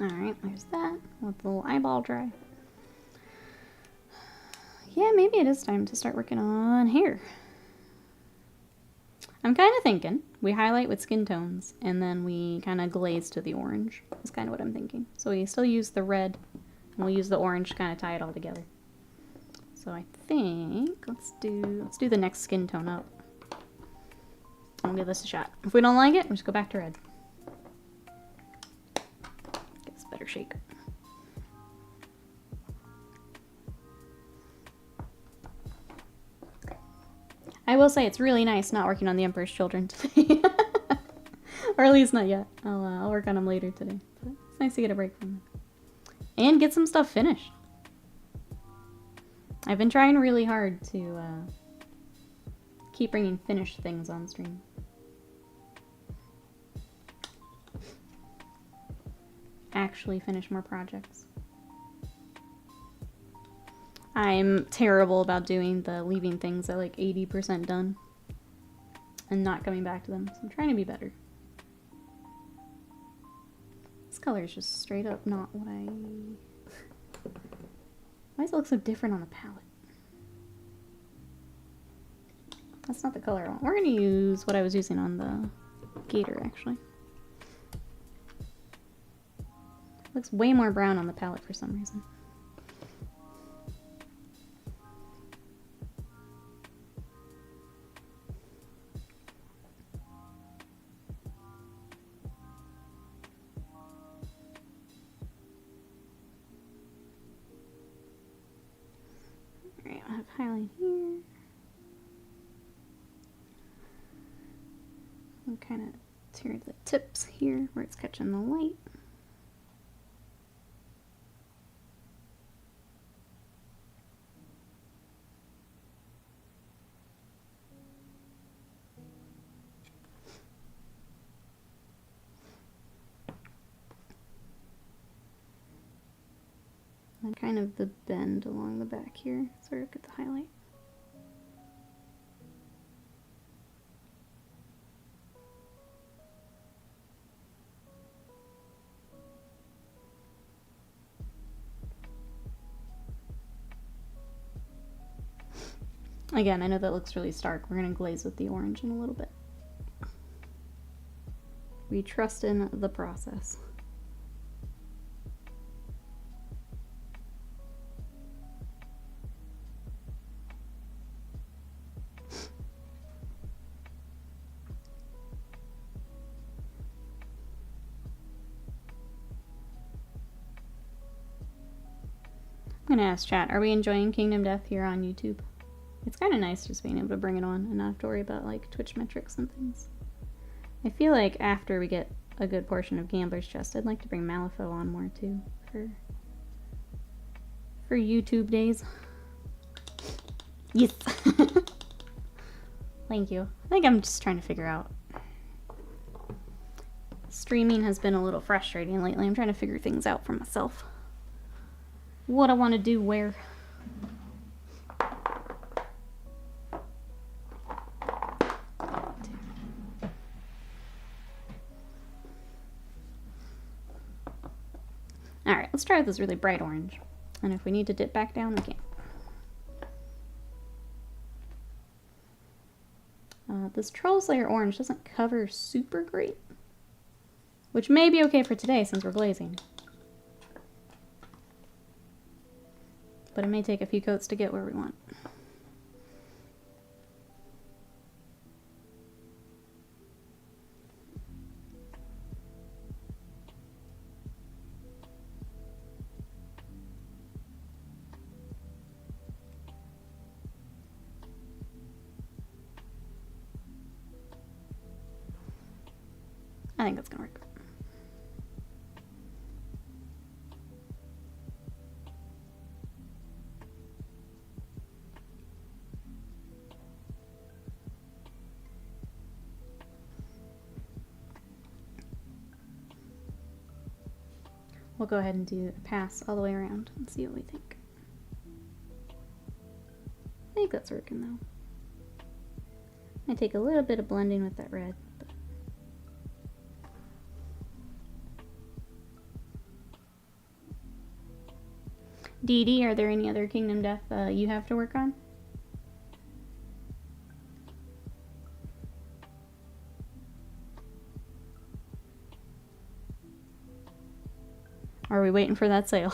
Alright, there's that. Let the little eyeball dry. Yeah, maybe it is time to start working on hair. I'm kind of thinking we highlight with skin tones and then we kind of glaze to the orange. That's kind of what I'm thinking. So we still use the red and we'll use the orange to kind of tie it all together. So I think let's do the next skin tone up. We'll give this a shot. If we don't like it, we'll just go back to red. Give this a better shake. I will say it's really nice not working on the Emperor's Children today. Or at least not yet. I'll work on them later today. But it's nice to get a break from them. And get some stuff finished. I've been trying really hard to keep bringing finished things on stream. Actually finish more projects. I'm terrible about doing the leaving things at like 80% done and not coming back to them. So I'm trying to be better. This color is just straight up not what I... Why does it look so different on the palette? That's not the color I want. We're going to use what I was using on the gator, actually. It looks way more brown on the palette for some reason. Alright, I'll have highlight here. And kind of tear the tips here where it's catching the light. And kind of the bend along the back here, sort of get the highlight. Again, I know that looks really stark. We're going to glaze with the orange in a little bit. We trust in the process. I'm going to ask chat, are we enjoying Kingdom Death here on YouTube? It's kind of nice just being able to bring it on and not have to worry about like Twitch metrics and things. I feel like after we get a good portion of Gambler's Chest, I'd like to bring Malifaux on more too for YouTube days. Yes. Thank you. I think I'm just trying to figure out. Streaming has been a little frustrating lately. I'm trying to figure things out for myself. What I want to do where. Alright, let's try with this really bright orange. And if we need to dip back down, we can. This Troll Slayer orange doesn't cover super great. Which may be okay for today since we're glazing. But it may take a few coats to get where we want. I think that's gonna work. We'll go ahead and do a pass all the way around and see what we think. I think that's working though. I take a little bit of blending with that red. But Dee Dee, are there any other Kingdom Death you have to work on? Or are we waiting for that sale?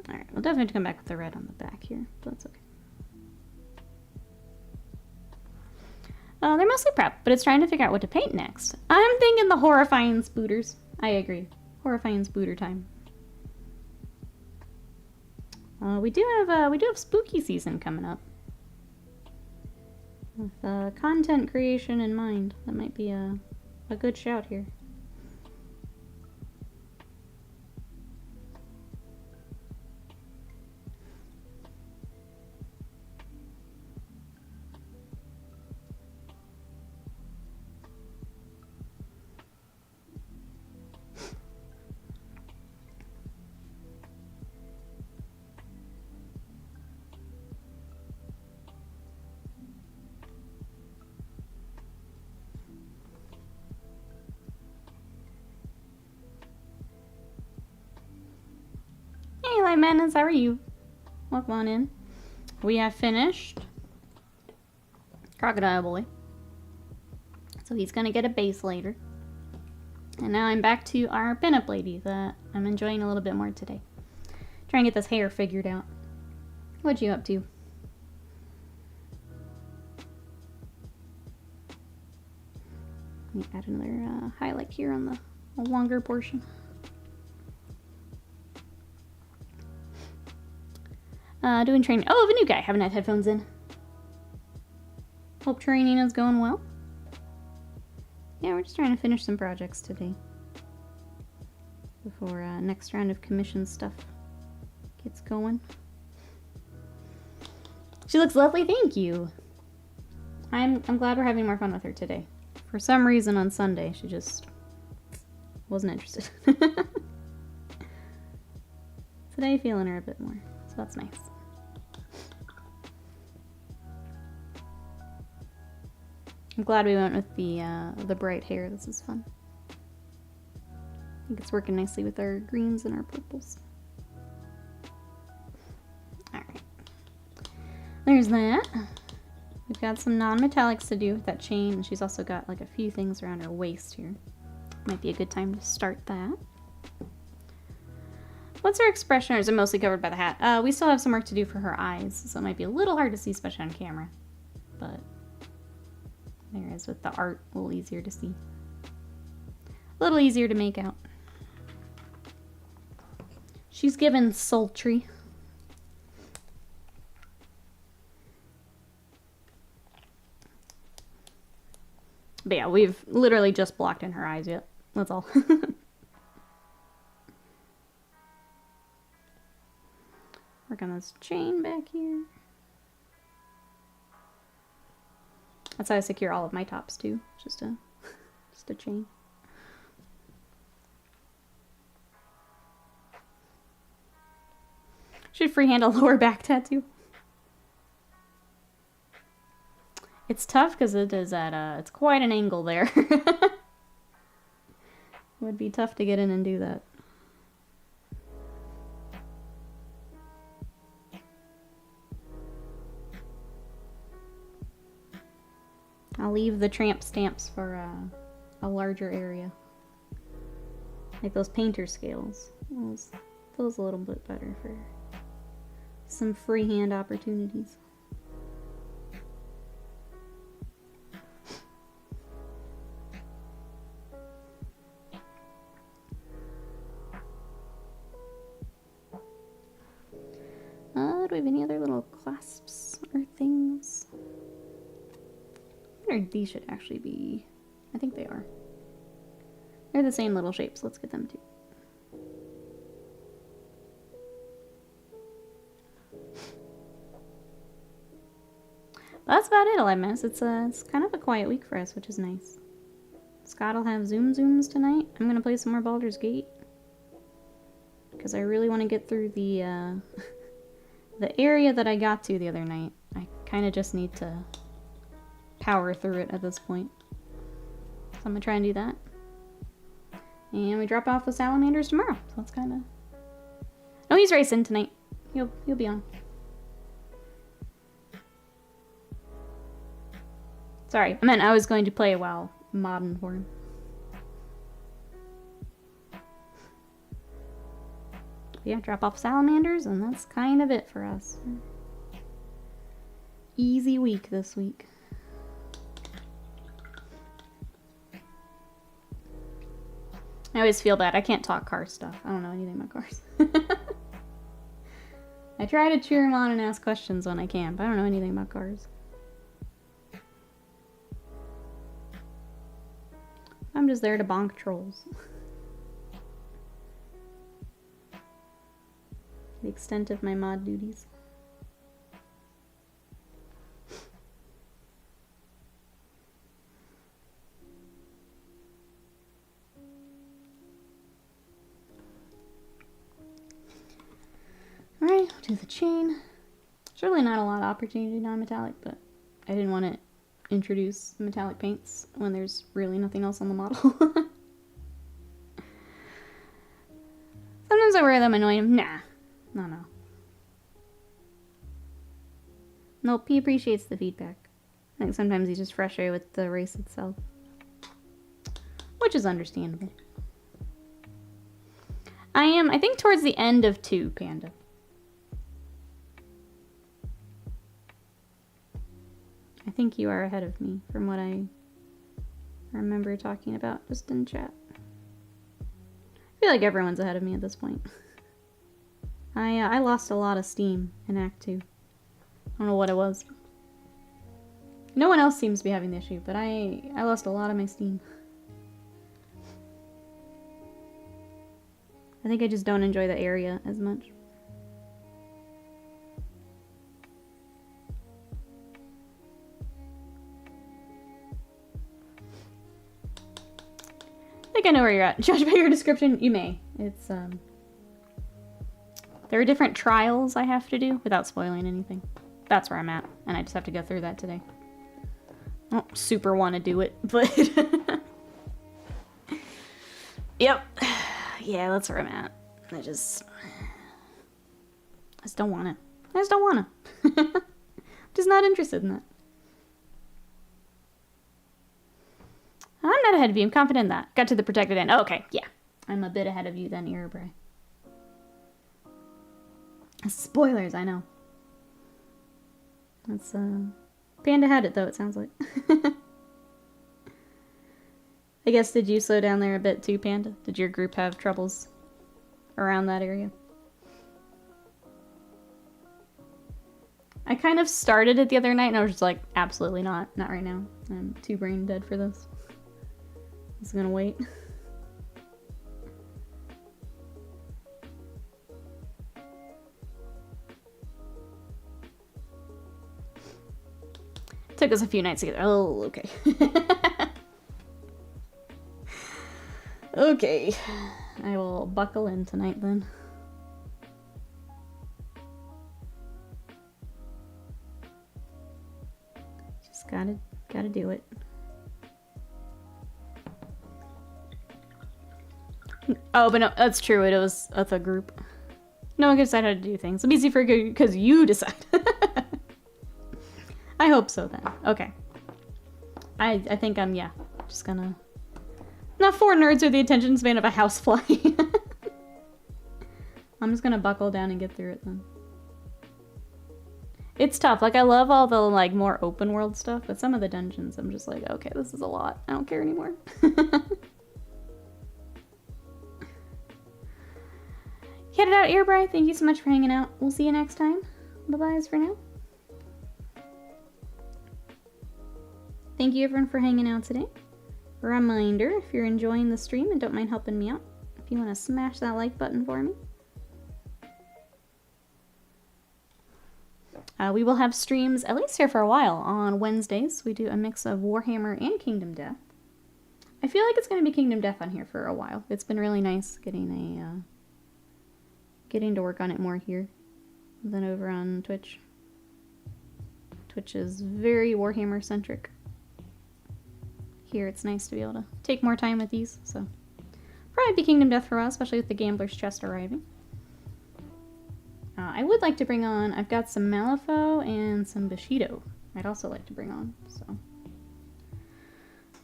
Alright, we'll definitely have to come back with the red on the back here, but that's okay. They're mostly prep, but it's trying to figure out what to paint next. I'm thinking the horrifying spooters. I agree. Horrifying spooter time. We do have spooky season coming up. With content creation in mind, that might be a good shout here. Hey, Light Madness, how are you? Welcome on in. We have finished Crocodile Boy. So he's gonna get a base later. And now I'm back to our pinup lady that I'm enjoying a little bit more today. Trying to get this hair figured out. What you up to? Let me add another highlight here on the longer portion. Doing training. Oh, I have a new guy. Haven't had headphones in. Hope training is going well. Yeah, we're just trying to finish some projects today. Before next round of commission stuff gets going. She looks lovely, thank you. I'm glad we're having more fun with her today. For some reason on Sunday, she just wasn't interested. Today, feeling her a bit more, so that's nice. I'm glad we went with the bright hair. This is fun. I think it's working nicely with our greens and our purples. Alright. There's that. We've got some non-metallics to do with that chain, and she's also got like a few things around her waist here. Might be a good time to start that. What's her expression, or is it mostly covered by the hat? We still have some work to do for her eyes, so it might be a little hard to see, especially on camera. But there is with the art, a little easier to see. A little easier to make out. She's given sultry. But yeah, we've literally just blocked in her eyes yet. That's all. Work on this chain back here. That's how I secure all of my tops too. Just a chain. Should freehand a lower back tattoo. It's tough because it is at it's quite an angle there. It would be tough to get in and do that. I'll leave the tramp stamps for a larger area. Like those painter scales. Those a little bit better for some freehand opportunities. Do we have any other little clasps or things? Or these should actually be... I think they are. They're the same little shapes. Let's get them too. That's about it, 11 It's kind of a quiet week for us, which is nice. Scott will have Zooms tonight. I'm going to play some more Baldur's Gate. because I really want to get through the the area that I got to the other night. I kind of just need to power through it at this point. So I'm gonna try and do that. And we drop off the salamanders tomorrow, so that's kind of... Oh, he's racing tonight. He'll be on. Sorry, I meant I was going to play while modding for him. Yeah, drop off salamanders, and that's kind of it for us. Easy week this week. I always feel bad. I can't talk car stuff. I don't know anything about cars. I try to cheer him on and ask questions when I can, but I don't know anything about cars. I'm just there to bonk trolls. The extent of my mod duties. Alright, I'll do the chain. There's really not a lot of opportunity non-metallic, but I didn't want to introduce metallic paints when there's really nothing else on the model. Sometimes I wear them, annoy him. Nah. No. Nope, he appreciates the feedback. I think sometimes he's just frustrated with the race itself. Which is understandable. I think towards the end of 2, Panda. I think you are ahead of me from what I remember talking about just in chat. I feel like everyone's ahead of me at this point. I lost a lot of steam in Act 2. I don't know what it was. No one else seems to be having the issue, but I lost a lot of my steam. I think I just don't enjoy the area as much. I think I know where you're at. Judge by your description, you may. It's, there are different trials I have to do without spoiling anything. That's where I'm at, and I just have to go through that today. I don't super want to do it, but... Yep. Yeah, that's where I'm at. I just don't want it. I just don't want to. Just not interested in that. I'm not ahead of you. I'm confident in that. Got to the protected end. Oh, okay, yeah. I'm a bit ahead of you then, Erebray. Spoilers, I know. That's, Panda had it, though, it sounds like. I guess, did you slow down there a bit, too, Panda? Did your group have troubles around that area? I kind of started it the other night, and I was just like, absolutely not. Not right now. I'm too brain dead for this. I'm just gonna wait. Took us a few nights to get... Oh, okay. Okay. I will buckle in tonight then. Just gotta do it. Oh, but no, that's true. That's a group. No one can decide how to do things. It's easy for because you decide. I hope so then. Okay. I think I'm, yeah, just gonna... Not 4 nerds with the attention span of a housefly. I'm just gonna buckle down and get through it then. It's tough. Like, I love all the, like, more open world stuff, but some of the dungeons, I'm just like, okay, this is a lot. I don't care anymore. Get it out, Erebray. Thank you so much for hanging out. We'll see you next time. Bye-byes for now. Thank you everyone for hanging out today. Reminder, if you're enjoying the stream and don't mind helping me out, if you want to smash that like button for me. We will have streams, at least here for a while, on Wednesdays. We do a mix of Warhammer and Kingdom Death. I feel like it's going to be Kingdom Death on here for a while. It's been really nice getting getting to work on it more here than over on Twitch. Twitch is very Warhammer centric. Here it's nice to be able to take more time with these, so probably be Kingdom Death for a while, especially with the Gambler's Chest arriving. I would like to bring on, I've got some Malifaux and some Bushido I'd also like to bring on, so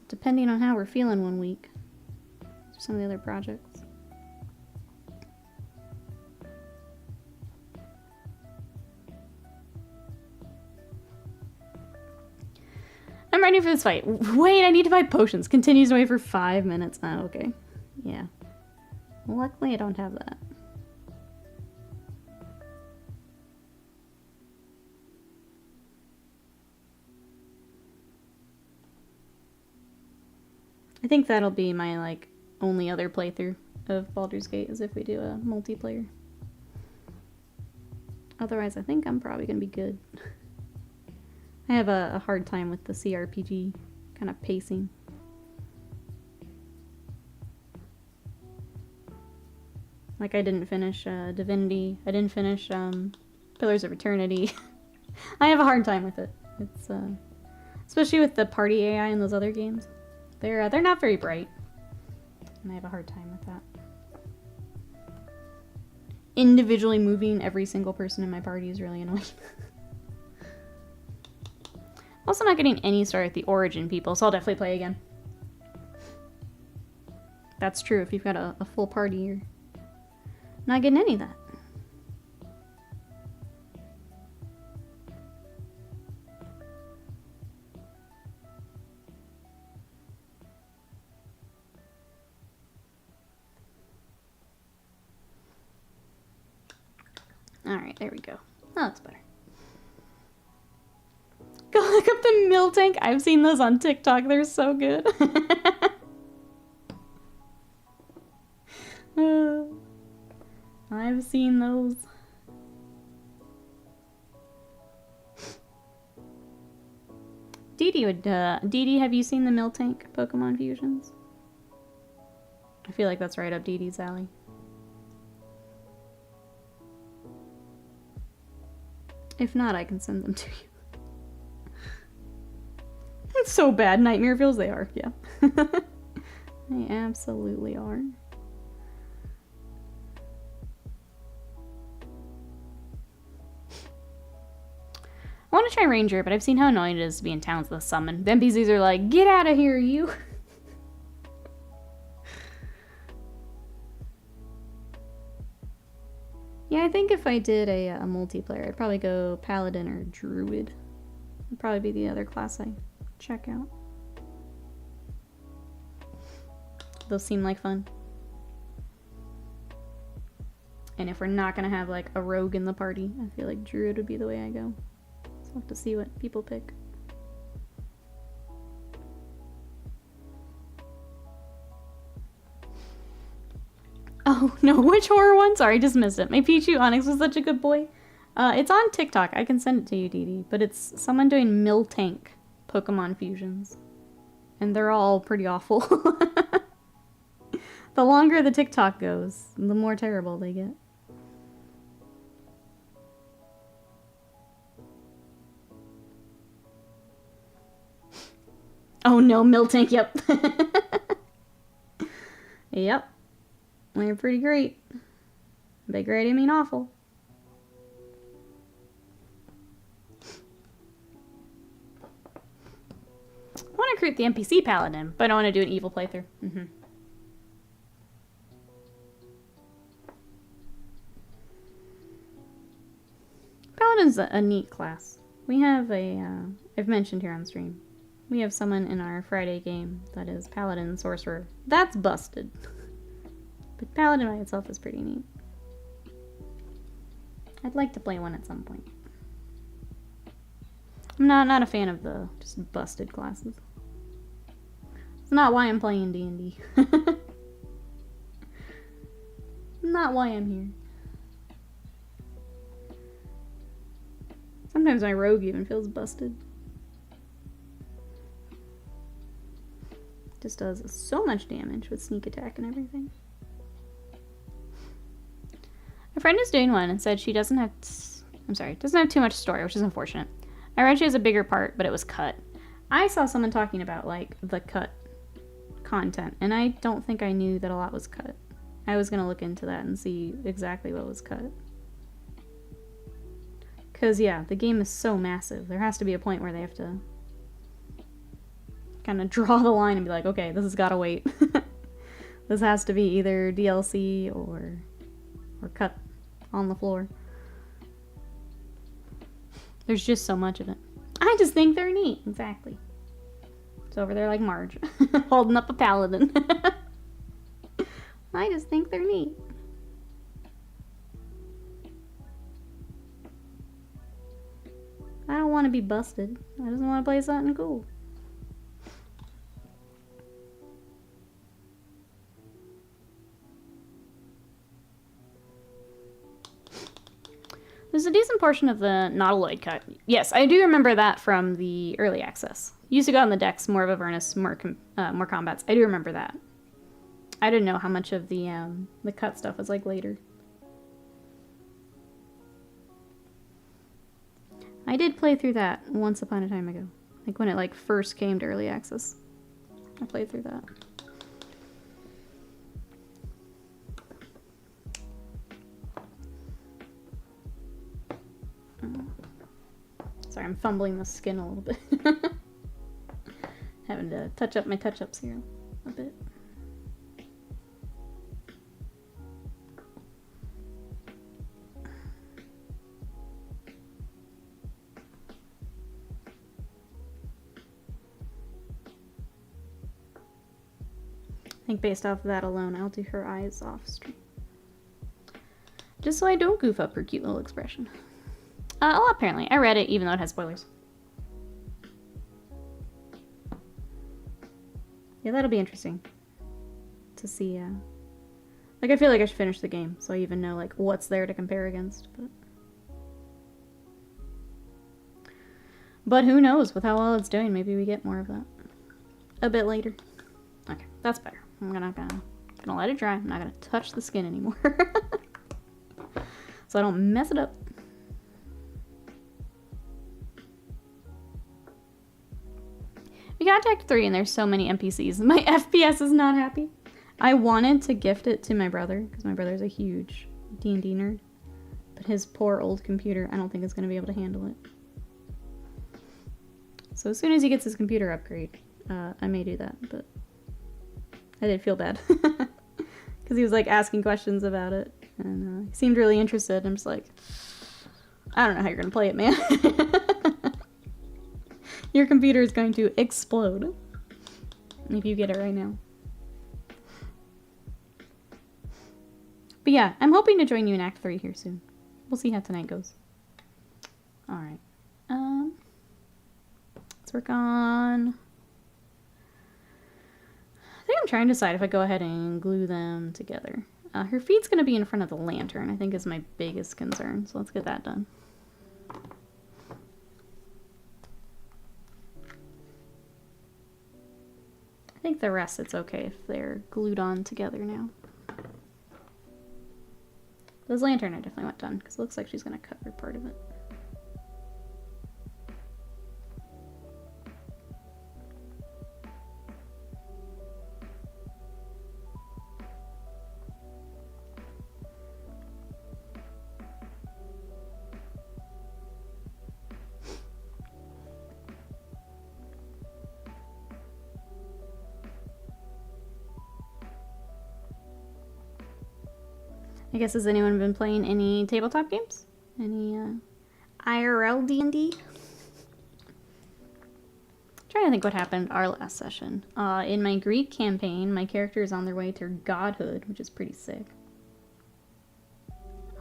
depending on how we're feeling one week. Some of the other projects. I'm ready for this fight. Wait, I need to buy potions. Continues to wait for 5 minutes. Oh, okay. Yeah. Luckily, I don't have that. I think that'll be my, like, only other playthrough of Baldur's Gate is if we do a multiplayer. Otherwise, I think I'm probably gonna be good. I have a hard time with the CRPG kind of pacing. Like, I didn't finish Divinity. I didn't finish Pillars of Eternity. I have a hard time with it. It's especially with the party AI in those other games. They're not very bright, and I have a hard time with that. Individually moving every single person in my party is really annoying. Also not getting any start at the Origin people, so I'll definitely play again. That's true, if you've got a full party, you're not getting any of that. Alright, there we go. Oh, that's better. Go look up the mill tank. I've seen those on TikTok. They're so good. I've seen those. Dee, have you seen the mill tank Pokemon fusions? I feel like that's right up Dee Dee's alley. If not, I can send them to you. It's so bad. Nightmare feels they are, yeah. They absolutely are. I want to try Ranger, but I've seen how annoying it is to be in towns with a summon. The NPCs are like, get out of here, you! Yeah, I think if I did a multiplayer, I'd probably go Paladin or Druid. Would probably be the other class I check out. Those seem like fun. And if we're not gonna have like a rogue in the party, I feel like Druid would be the way I go. So I'll have to see what people pick. Oh no, which horror one? Sorry, I just missed it. My Pichu Onyx was such a good boy. It's on TikTok. I can send it to you, Dee Dee. But it's someone doing mill tank Pokemon fusions. And they're all pretty awful. The longer the TikTok goes, the more terrible they get. Oh no, mill tank, yep. Yep. They're pretty great. By great, I mean awful. I want to recruit the NPC Paladin, but I want to do an evil playthrough. Paladin's a neat class. We have I've mentioned here on stream, we have someone in our Friday game that is Paladin Sorcerer. That's busted. But Paladin by itself is pretty neat. I'd like to play one at some point. I'm not a fan of the just busted classes. It's not why I'm playing D&D. Not why I'm here. Sometimes my rogue even feels busted. Just does so much damage with sneak attack and everything. I've friend is doing one and said she doesn't have... doesn't have too much story, which is unfortunate. I read she has a bigger part, but it was cut. I saw someone talking about, like, the cut content, and I don't think I knew that a lot was cut. I was gonna look into that and see exactly what was cut. Because, yeah, the game is so massive. There has to be a point where they have to kind of draw the line and be like, okay, this has got to wait. This has to be either DLC or cut on the floor. There's just so much of it. I just think they're neat. Exactly. It's over there like Marge, holding up a paladin. I just think they're neat. I don't want to be busted. I just want to play something cool. There's a decent portion of the Nautiloid cut. Yes, I do remember that from the early access. Used to go on the decks, more of Avernus, more combats. I do remember that. I didn't know how much of the cut stuff was like later. I did play through that once upon a time ago. Like when it like first came to early access. I played through that. Sorry, I'm fumbling the skin a little bit. Having to touch up my touch-ups here a bit. I think based off of that alone, I'll do her eyes off stream. Just so I don't goof up her cute little expression. Oh, apparently. I read it even though it has spoilers. Yeah, that'll be interesting to see. Like, I feel like I should finish the game so I even know, like, what's there to compare against. But who knows? With how well it's doing, maybe we get more of that a bit later. Okay, that's better. I'm gonna let it dry. I'm not gonna touch the skin anymore. So I don't mess it up. We got to Act 3 and there's so many NPCs. My FPS is not happy. I wanted to gift it to my brother because my brother's a huge D&D nerd. But his poor old computer, I don't think is going to be able to handle it. So as soon as he gets his computer upgrade, I may do that. But I did feel bad. Because he was like asking questions about it. And he seemed really interested. I'm just like, I don't know how you're going to play it, man. Your computer is going to explode if you get it right now. But yeah, I'm hoping to join you in Act 3 here soon. We'll see how tonight goes. Alright. Let's work on... I think I'm trying to decide if I go ahead and glue them together. Her feet's going to be in front of the lantern, I think is my biggest concern. So let's get that done. I think the rest, it's okay if they're glued on together now. This lantern I definitely want done, because it looks like she's going to cover part of it. I guess, has anyone been playing any tabletop games? Any IRL D&D? Trying to think what happened our last session. In my Greek campaign, my character is on their way to godhood, which is pretty sick.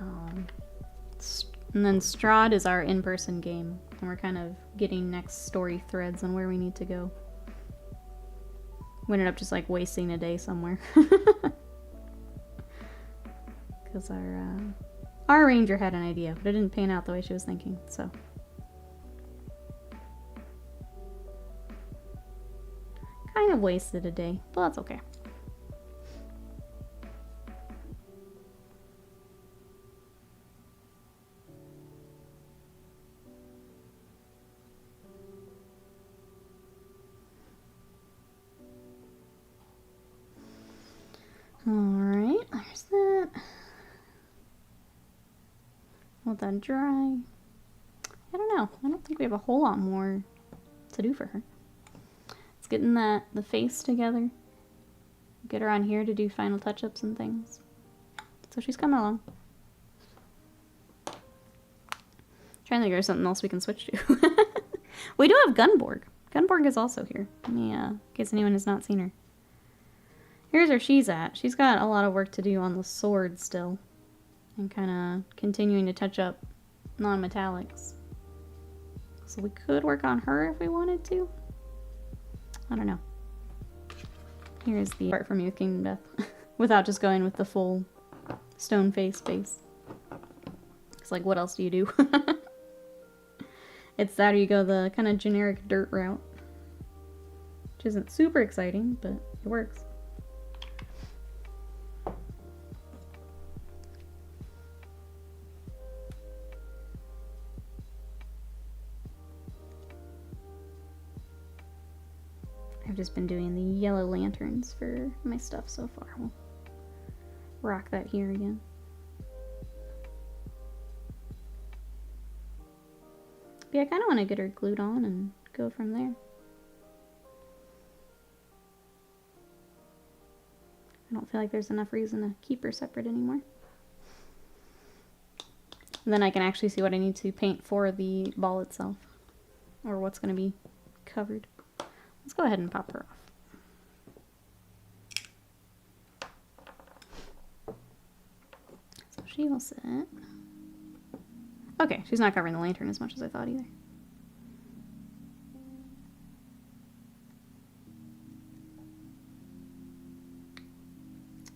And then Strahd is our in-person game, and we're kind of getting next story threads on where we need to go. We ended up just like wasting a day somewhere. Because our ranger had an idea, but it didn't pan out the way she was thinking, so. Kind of wasted a day, but that's okay. Alright, there's that. Let that dry. I don't know. I don't think we have a whole lot more to do for her. It's getting the face together. Get her on here to do final touch-ups and things. So she's coming along. Trying to figure out something else we can switch to. We do have Gunborg. Gunborg is also here. In case anyone has not seen her. Here's where she's at. She's got a lot of work to do on the sword still. And kind of continuing to touch up non-metallics. So we could work on her if we wanted to. I don't know. Here's the part from Youth Kingdom Death. Without just going with the full stone face base. It's like, what else do you do? It's that or you go the kind of generic dirt route. Which isn't super exciting, but it works. I've just been doing the yellow lanterns for my stuff so far. We'll rock that here again. But yeah, I kind of want to get her glued on and go from there. I don't feel like there's enough reason to keep her separate anymore. And then I can actually see what I need to paint for the ball itself. Or what's going to be covered. Let's go ahead and pop her off. So she will sit. Okay, she's not covering the lantern as much as I thought either.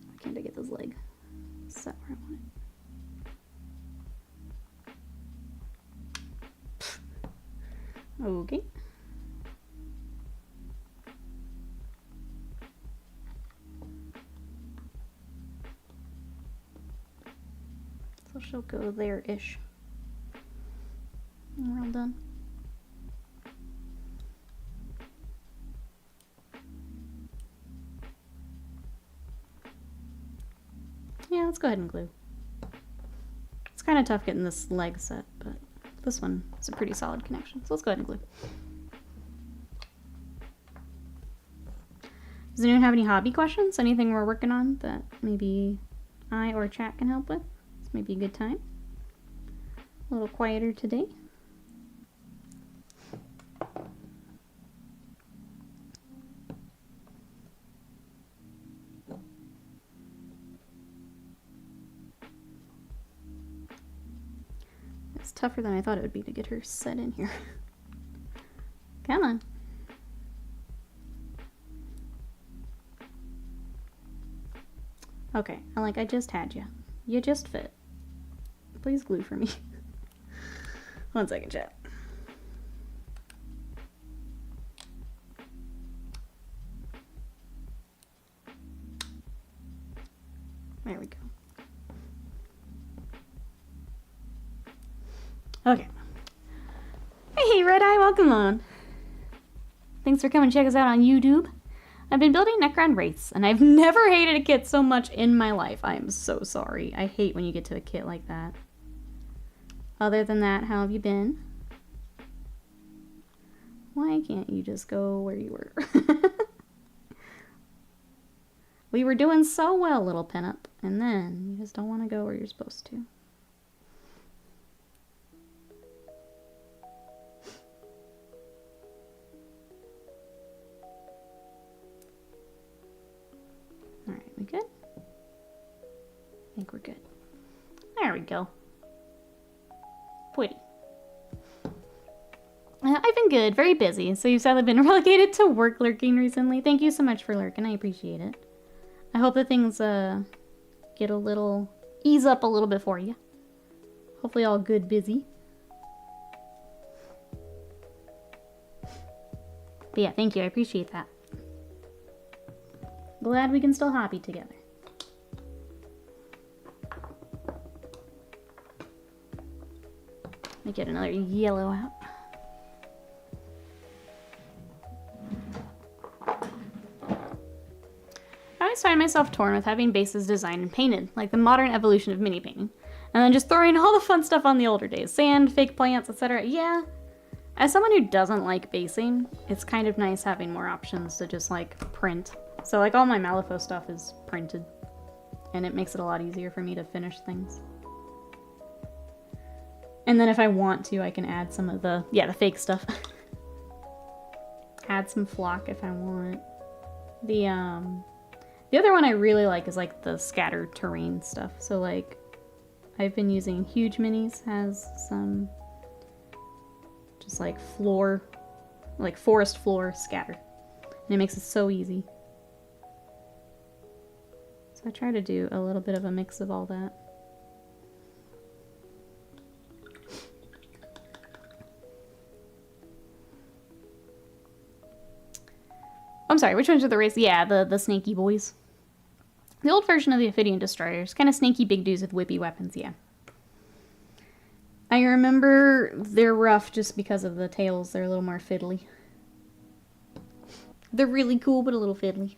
Why can't I get this leg set where I want it? Okay. So she'll go there-ish. And we're all done. Yeah, let's go ahead and glue. It's kind of tough getting this leg set, but this one is a pretty solid connection. So let's go ahead and glue. Does anyone have any hobby questions? Anything we're working on that maybe I or chat can help with? This may be a good time. A little quieter today. It's tougher than I thought it would be to get her set in here. Come on. Okay, I just had you. You just fit. Please glue for me. 1 second, chat. There we go. Okay. Hey, Red Eye, welcome on. Thanks for coming to check us out on YouTube. I've been building Necron Wraiths, and I've never hated a kit so much in my life. I am so sorry. I hate when you get to a kit like that. Other than that, how have you been? Why can't you just go where you were? We were doing so well, little Pinup, and then you just don't want to go where you're supposed to. Alright, we good? I think we're good. There we go. Pretty. I've been good, very busy. So you've sadly been relegated to work lurking recently. Thank you so much for lurking, I appreciate it. I hope that things get a little, ease up a little bit for you. Hopefully all good busy. But yeah, thank you, I appreciate that. Glad we can still hobby together. Let me get another yellow out. I always find myself torn with having bases designed and painted, like the modern evolution of mini painting, and then just throwing all the fun stuff on the older days, sand, fake plants, etc. Yeah, as someone who doesn't like basing, it's kind of nice having more options to just like print. So like all my Malifaux stuff is printed, and it makes it a lot easier for me to finish things. And then if I want to, I can add some of the fake stuff. Add some flock if I want. The other one I really like is like the scattered terrain stuff. So like I've been using Huge Minis, has some just like floor, like forest floor scatter. And it makes it so easy. So I try to do a little bit of a mix of all that. I'm sorry, which ones are the race? Yeah, the snaky boys. The old version of the Ophidian Destroyers. Kind of snaky big dudes with whippy weapons, yeah. I remember they're rough just because of the tails. They're a little more fiddly. They're really cool, but a little fiddly.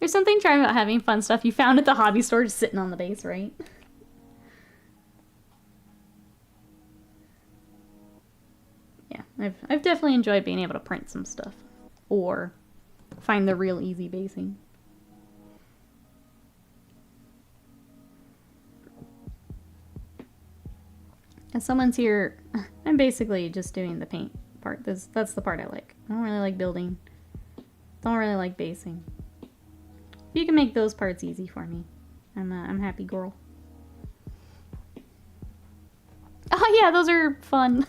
There's something charming about having fun stuff you found at the hobby store just sitting on the base, right? Yeah, I've definitely enjoyed being able to print some stuff. Or find the real easy basing. As someone's here, I'm basically just doing the paint part. That's the part I like. I don't really like building. Don't really like basing. If you can make those parts easy for me, I'm happy girl. Oh yeah, those are fun.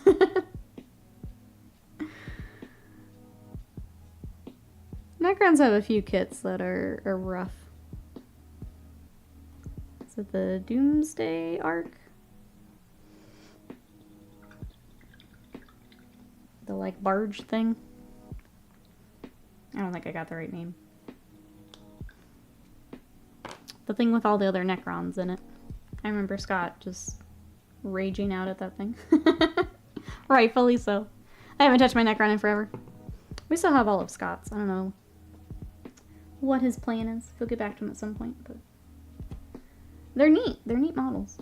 Necrons have a few kits that are rough. Is it the Doomsday Arc? The like barge thing? I don't think I got the right name. The thing with all the other Necrons in it. I remember Scott just raging out at that thing. Rightfully so. I haven't touched my Necron in forever. We still have all of Scott's. I don't know what his plan is. We'll get back to him at some point, but they're neat. They're neat models.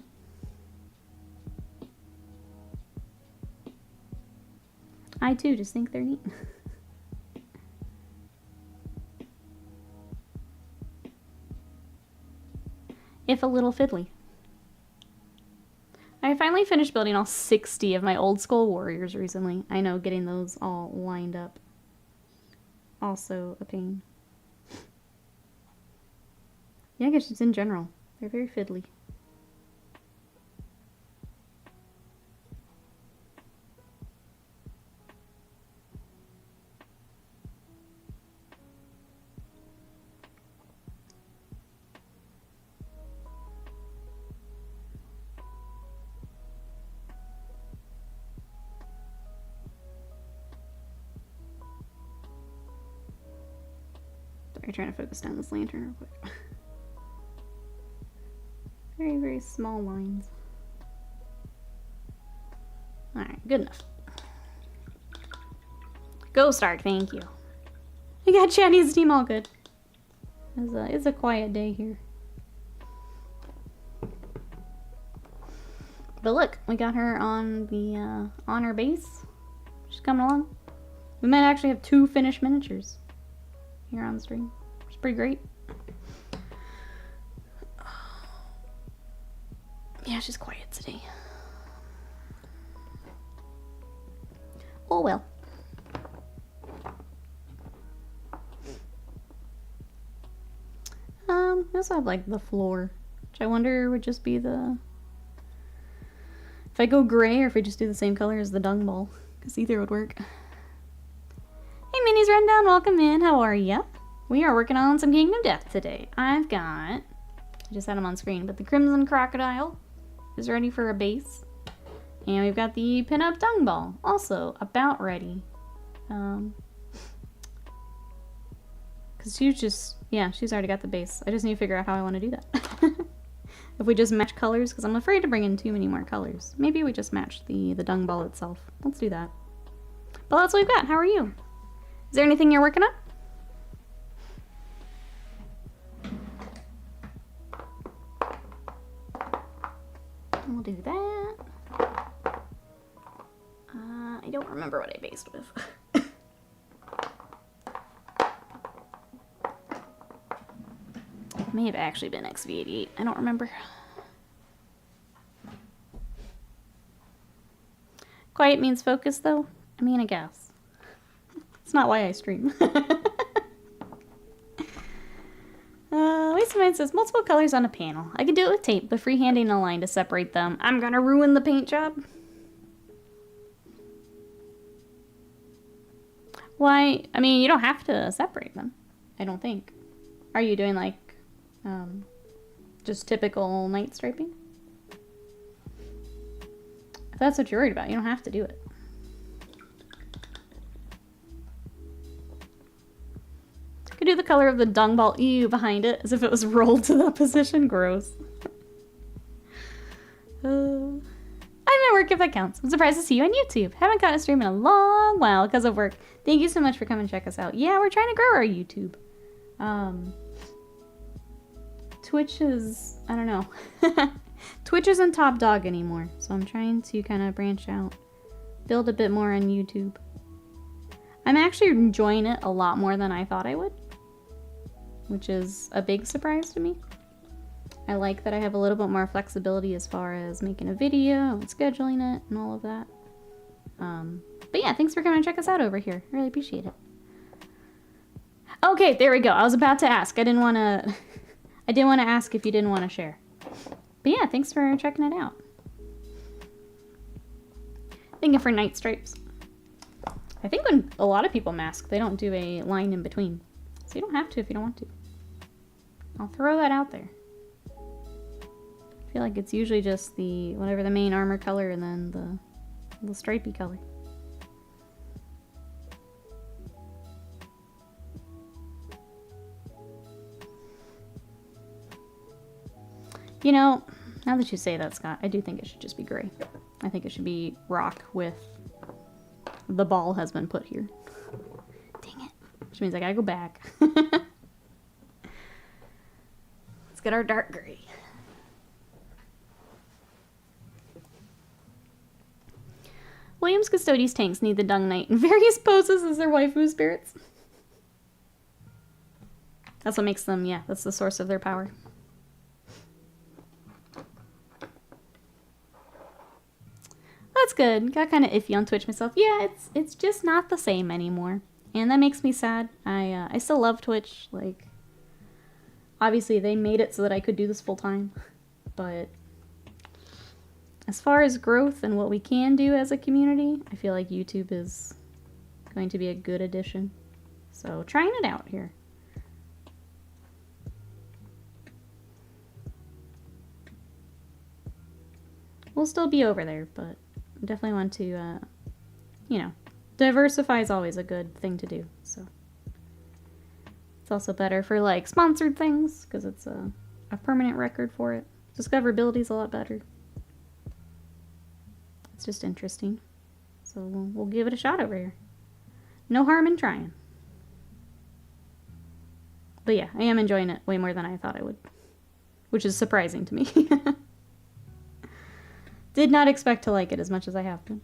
I too just think they're neat. If a little fiddly. I finally finished building all 60 of my old school warriors recently. I know getting those all lined up. Also a pain. Yeah, I guess just in general. They're very fiddly. Sorry, trying to focus down this lantern real quick. Very, very small lines. Alright, good enough. Go Stark, thank you. I got Chatty's team all good. It's a quiet day here. But look, we got her on the on her base. She's coming along. We might actually have 2 finished miniatures here on the stream. It's pretty great. Yeah, she's quiet today. Oh well. We also have like the floor, which I wonder would just be the... If I go gray or if we just do the same color as the dung ball, because either would work. Hey Minis Rundown, welcome in. How are ya? We are working on some Kingdom Death today. I've got... I just had them on screen, but the Crimson Crocodile is ready for a base. And we've got the Pinup Dung Ball, also about ready. Because she's just, yeah, she's already got the base. I just need to figure out how I want to do that. If we just match colors, because I'm afraid to bring in too many more colors. Maybe we just match the Dung Ball itself. Let's do that. But that's what we've got. How are you? Is there anything you're working on? We'll do that. I don't remember what I based with. May have actually been XV88. I don't remember. Quiet means focus, though? I mean, I guess. It's not why I stream. Lisa Mine says, multiple colors on a panel. I could do it with tape, but freehanding a line to separate them, I'm gonna ruin the paint job. Why? I mean, you don't have to separate them, I don't think. Are you doing, like, just typical night striping? If that's what you're worried about, you don't have to do it. Could do the color of the dung ball ew behind it, as if it was rolled to that position. Gross. I'm at work if that counts. I'm surprised to see you on YouTube. Haven't gotten a stream in a long while because of work. Thank you so much for coming to check us out. Yeah, we're trying to grow our YouTube. Twitch is, I don't know. Twitch isn't top dog anymore, so I'm trying to kind of branch out. Build a bit more on YouTube. I'm actually enjoying it a lot more than I thought I would, which is a big surprise to me. I like that I have a little bit more flexibility as far as making a video and scheduling it and all of that. But yeah, thanks for coming to check us out over here. I really appreciate it. Okay, there we go. I was about to ask. I didn't want to ask if you didn't want to share. But yeah, thanks for checking it out. Thinking for night stripes. I think when a lot of people mask, they don't do a line in between. So you don't have to if you don't want to. I'll throw that out there. I feel like it's usually just the, whatever the main armor color and then the stripey color. You know, now that you say that, Scott, I do think it should just be gray. I think it should be rock with the ball has been put here. Dang it. Which means I gotta go back. Let's get our dark gray. Williams Custodes tanks need the Dung Knight in various poses as their waifu spirits. That's what makes them, yeah, that's the source of their power. That's good. Got kind of iffy on Twitch myself. Yeah, it's just not the same anymore. And that makes me sad. I still love Twitch. Like, obviously they made it so that I could do this full time. But as far as growth and what we can do as a community, I feel like YouTube is going to be a good addition. So trying it out here. We'll still be over there, but definitely want to, you know, diversify is always a good thing to do, so. It's also better for, like, sponsored things, because it's a permanent record for it. Discoverability is a lot better. It's just interesting. So we'll give it a shot over here. No harm in trying. But yeah, I am enjoying it way more than I thought I would. Which is surprising to me. Did not expect to like it as much as I have been.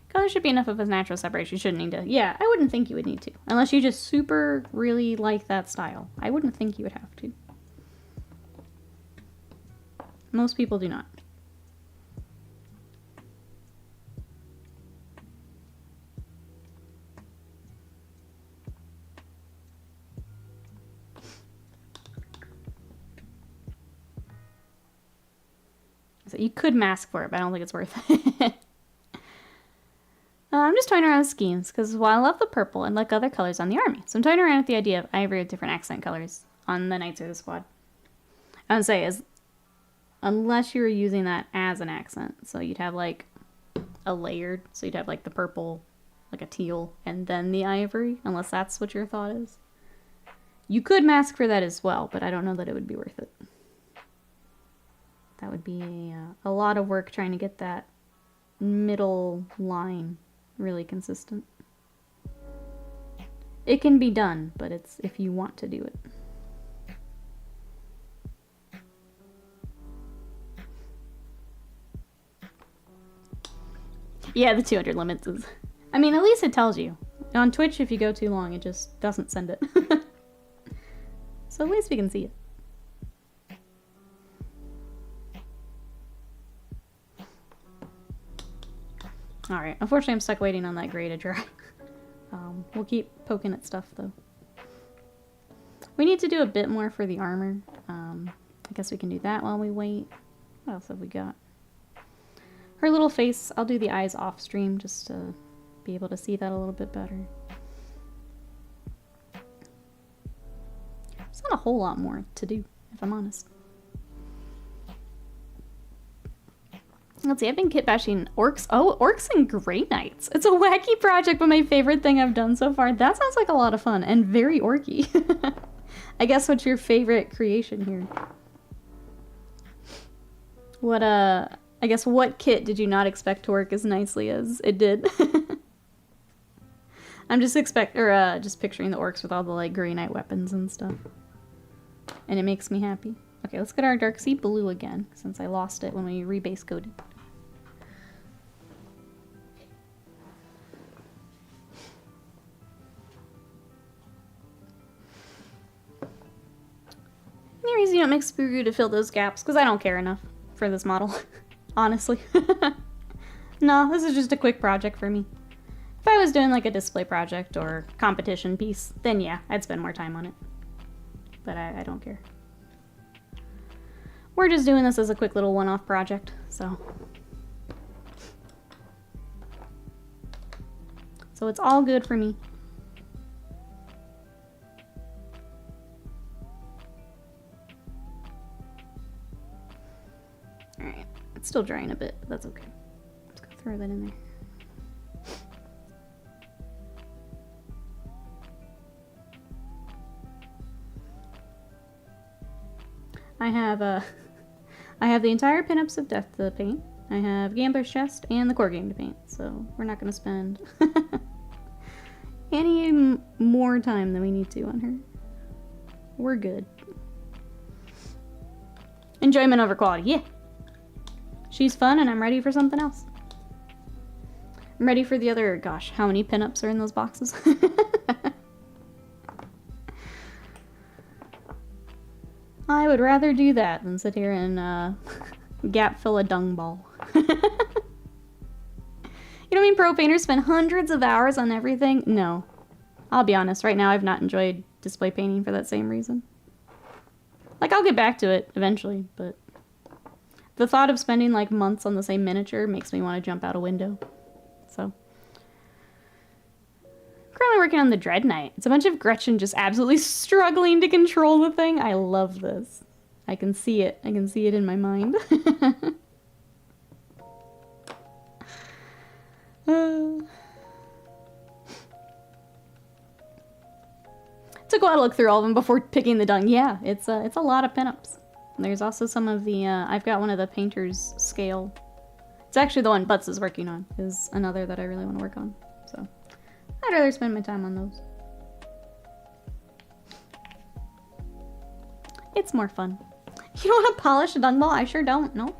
Color should be enough of a natural separation. You shouldn't need to. Yeah, I wouldn't think you would need to. Unless you just super really like that style. I wouldn't think you would have to. Most people do not. So you could mask for it, but I don't think it's worth it. I'm just toying around with schemes, because while I love the purple, I like other colors on the army. So I'm toying around with the idea of ivory with different accent colors on the Knights of the Squad. I would say, unless you were using that as an accent. So you'd have like a layered, so you'd have like the purple, like a teal, and then the ivory, unless that's what your thought is. You could mask for that as well, but I don't know that it would be worth it. That would be a lot of work trying to get that middle line really consistent. It can be done, but it's if you want to do it. Yeah, the 200 limits is... I mean, at least it tells you. On Twitch, if you go too long, it just doesn't send it. So at least we can see it. Alright, unfortunately I'm stuck waiting on that gray to dry. We'll keep poking at stuff, though. We need to do a bit more for the armor. I guess we can do that while we wait. What else have we got? Her little face, I'll do the eyes off stream just to be able to see that a little bit better. There's not a whole lot more to do, if I'm honest. Let's see, I've been kit bashing orcs. Oh, orcs and Grey Knights. It's a wacky project, but my favorite thing I've done so far. That sounds like a lot of fun and very orky. I guess what's your favorite creation here? What, I guess what kit did you not expect to work as nicely as it did? I'm just just picturing the orcs with all the, like, Grey Knight weapons and stuff. And it makes me happy. Okay, let's get our Dark Sea Blue again, since I lost it when we rebase coded. Any reason you don't make Spuru to fill those gaps? Because I don't care enough for this model, honestly. No, this is just a quick project for me. If I was doing like a display project or competition piece, then yeah, I'd spend more time on it. But I don't care. We're just doing this as a quick little one-off project, so. So it's all good for me. Alright, it's still drying a bit, but that's okay. Let's go throw that in there. I have the entire pinups of Death to paint. I have Gambler's Chest and the core game to paint, so we're not going to spend any more time than we need to on her. We're good. Enjoyment over quality, yeah. She's fun and I'm ready for something else. I'm ready for the other, gosh, how many pinups are in those boxes? I would rather do that than sit here and gap fill a dung ball. You don't mean pro painters spend hundreds of hours on everything? No. I'll be honest, right now I've not enjoyed display painting for that same reason. Like, I'll get back to it eventually, but the thought of spending like months on the same miniature makes me want to jump out a window. So. Currently working on the Dread Knight. It's a bunch of Gretchen just absolutely struggling to control the thing. I love this. I can see it. I can see it in my mind. Took a while to look through all of them before picking the dung. Yeah, it's a lot of pinups. There's also some of the, I've got one of the painter's scale. It's actually the one Butts is working on, is another that I really want to work on, so. I'd rather spend my time on those. It's more fun. You don't want to polish a dung ball? I sure don't. No.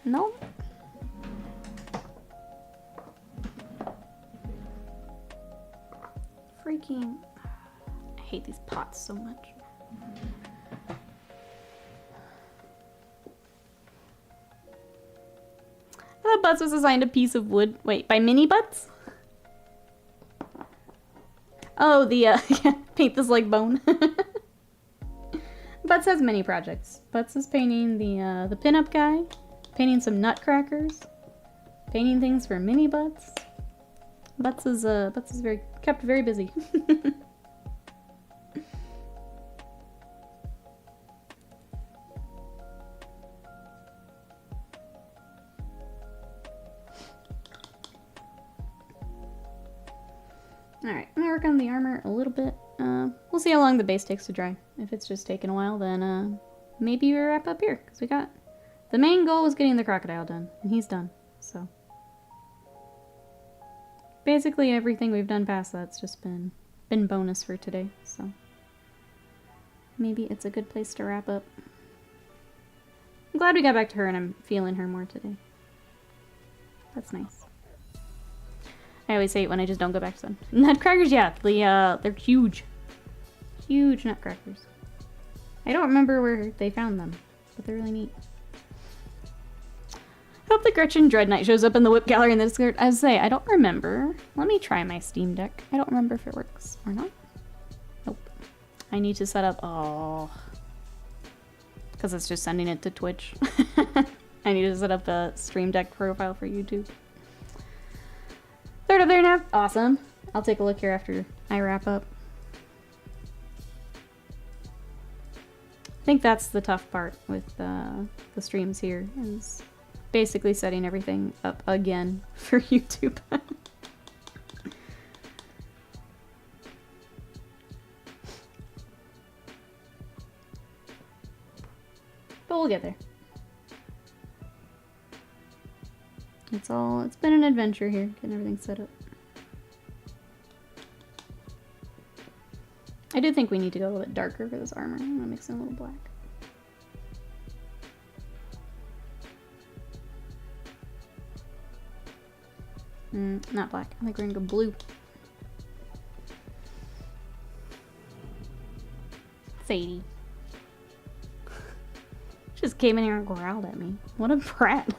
No. Freaking... I hate these pots so much. I thought Butts was assigned a piece of wood. Wait, by Mini Butts? Oh, the, yeah, paint this like bone. Butts has many projects. Butts is painting the pinup guy, painting some nutcrackers, painting things for mini Butts. Butts is kept very busy. Alright, I'm gonna work on the armor a little bit. We'll see how long the base takes to dry. If it's just taking a while, then maybe we wrap up here, because we got... The main goal was getting the Crocodile done, and he's done, so... basically everything we've done past that's just been bonus for today, so maybe it's a good place to wrap up. I'm glad we got back to her and I'm feeling her more today. That's nice. I always hate when I just don't go back to them. Nutcrackers, yeah, they're huge. Huge nutcrackers. I don't remember where they found them, but they're really neat. Hope the Gretchen Dread Knight shows up in the whip gallery in the Discord. I say, I don't remember. Let me try my Steam Deck. I don't remember if it works or not. Nope. I need to set up... Oh. Because it's just sending it to Twitch. I need to set up a Stream Deck profile for YouTube. Third up there now. Awesome. I'll take a look here after I wrap up. I think that's the tough part with the streams here, is basically setting everything up again for YouTube. But we'll get there. It's been an adventure here, getting everything set up. I do think we need to go a little bit darker for this armor. I'm gonna mix in a little black. Not black. I think we're gonna go blue. Sadie. Just came in here and growled at me. What a brat.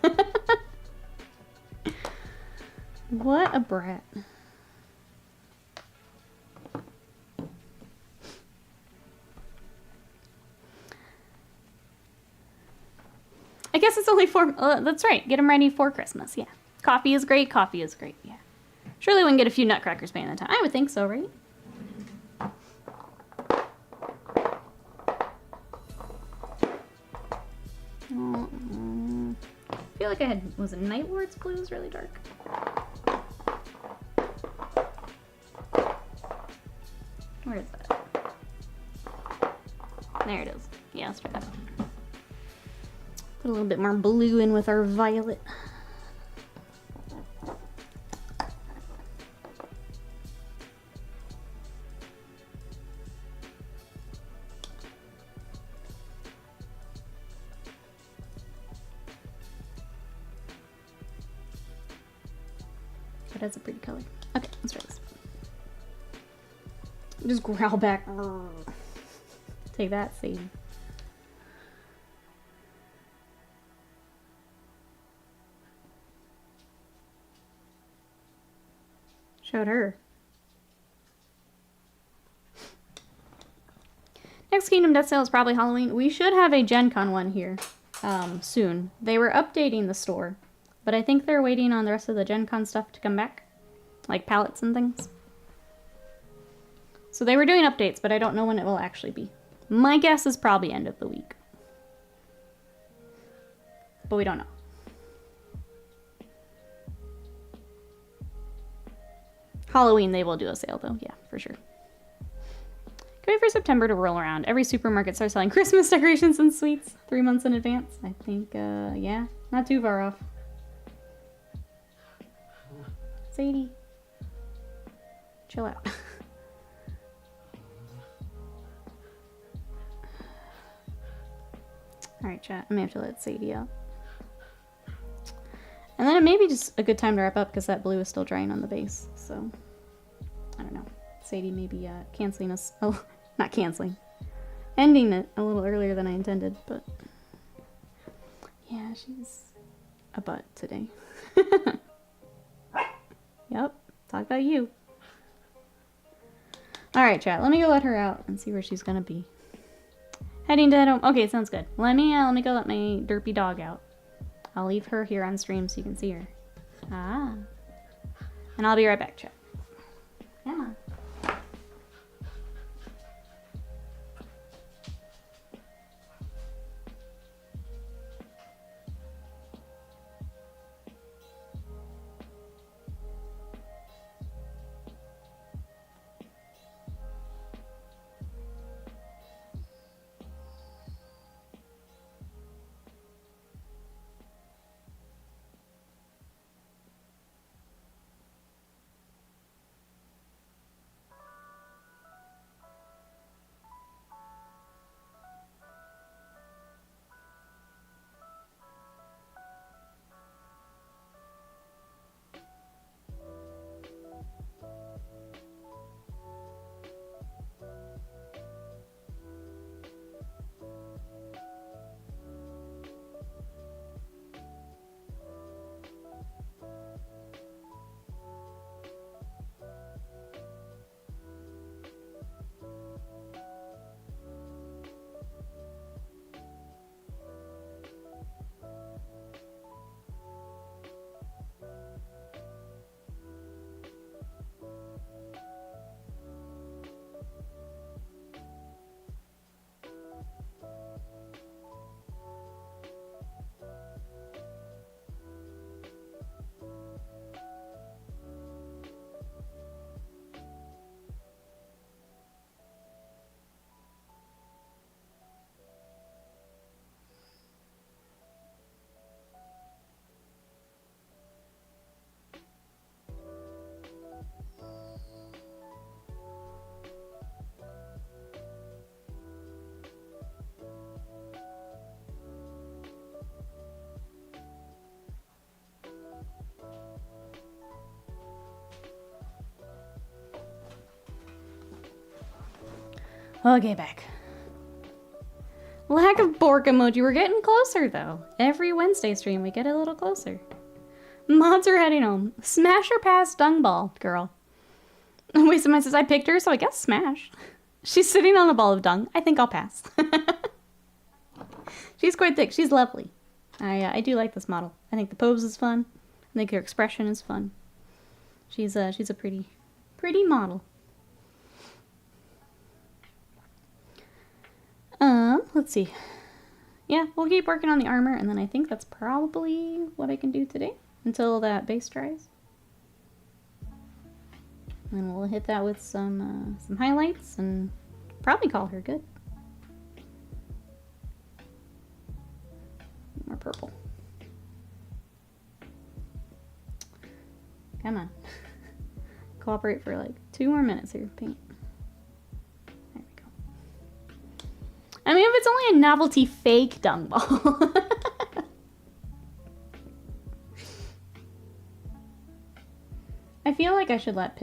What a brat. I guess it's only four. That's right. Get them ready for Christmas. Yeah. Coffee is great. Coffee is great. Yeah. Surely we can get a few nutcrackers by the time. I would think so, right? I feel like I had... Was it Night Lord's blue? It was really dark. Where is that? There it is. Yeah, let's try that out. Put a little bit more blue in with our violet. That's a pretty color. Okay, let's try this. Just growl back. Take that, Sadie. Showed her. Next Kingdom Death Sale is probably Halloween. We should have a Gen Con one here soon. They were updating the store, but I think they're waiting on the rest of the Gen Con stuff to come back. Like palettes and things. So they were doing updates, but I don't know when it will actually be. My guess is probably end of the week. But we don't know. Halloween, they will do a sale though. Yeah, for sure. Can wait for September to roll around. Every supermarket starts selling Christmas decorations and sweets 3 months in advance. I think, yeah, not too far off. Sadie. Chill out. Alright, chat. I may have to let Sadie out. And then it may be just a good time to wrap up because that blue is still drying on the base. So, I don't know. Sadie may be canceling us. Oh, not canceling. Ending it a little earlier than I intended, but yeah, she's a butt today. Yep, talk about you. Alright, chat. Let me go let her out and see where she's gonna be. Heading to head home. Okay, sounds good. Let me go let my derpy dog out. I'll leave her here on stream so you can see her. Ah. And I'll be right back, chat. Come on. Okay, back. Lack of Bork emoji. We're getting closer, though. Every Wednesday stream, we get a little closer. Mods are heading home. Smash or pass Dung Ball, girl. Wait, someone says I picked her, so I guess smash. She's sitting on a ball of dung. I think I'll pass. She's quite thick. She's lovely. I do like this model. I think the pose is fun. I think her expression is fun. She's a pretty model. Let's see. Yeah, we'll keep working on the armor, and then I think that's probably what I can do today until that base dries. And we'll hit that with some highlights and probably call her good. More purple. Come on. Cooperate for like 2 more minutes here, paint. There we go. I mean, if it's only a novelty fake dung ball. I feel like I should let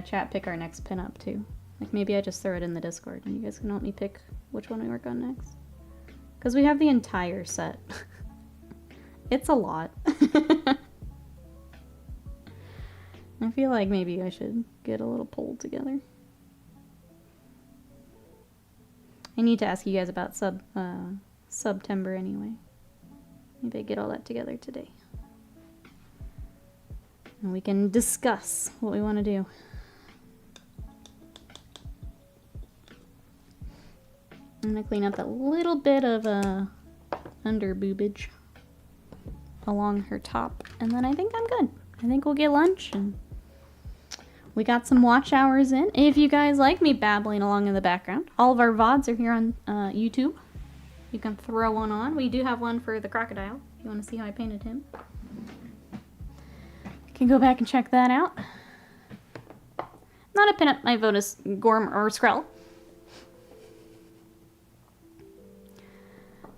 chat pick our next pinup too. Like maybe I just throw it in the Discord and you guys can help me pick which one we work on next. Because we have the entire set. It's a lot. I feel like maybe I should get a little poll together. I need to ask you guys about September anyway. Maybe I get all that together today. And we can discuss what we want to do. I'm going to clean up that little bit of under boobage along her top. And then I think I'm good. I think we'll get lunch and we got some watch hours in. If you guys like me babbling along in the background, all of our VODs are here on YouTube. You can throw one on. We do have one for the Crocodile, if you want to see how I painted him. You can go back and check that out. Not a pinup, my vote is Gorm or Skrell.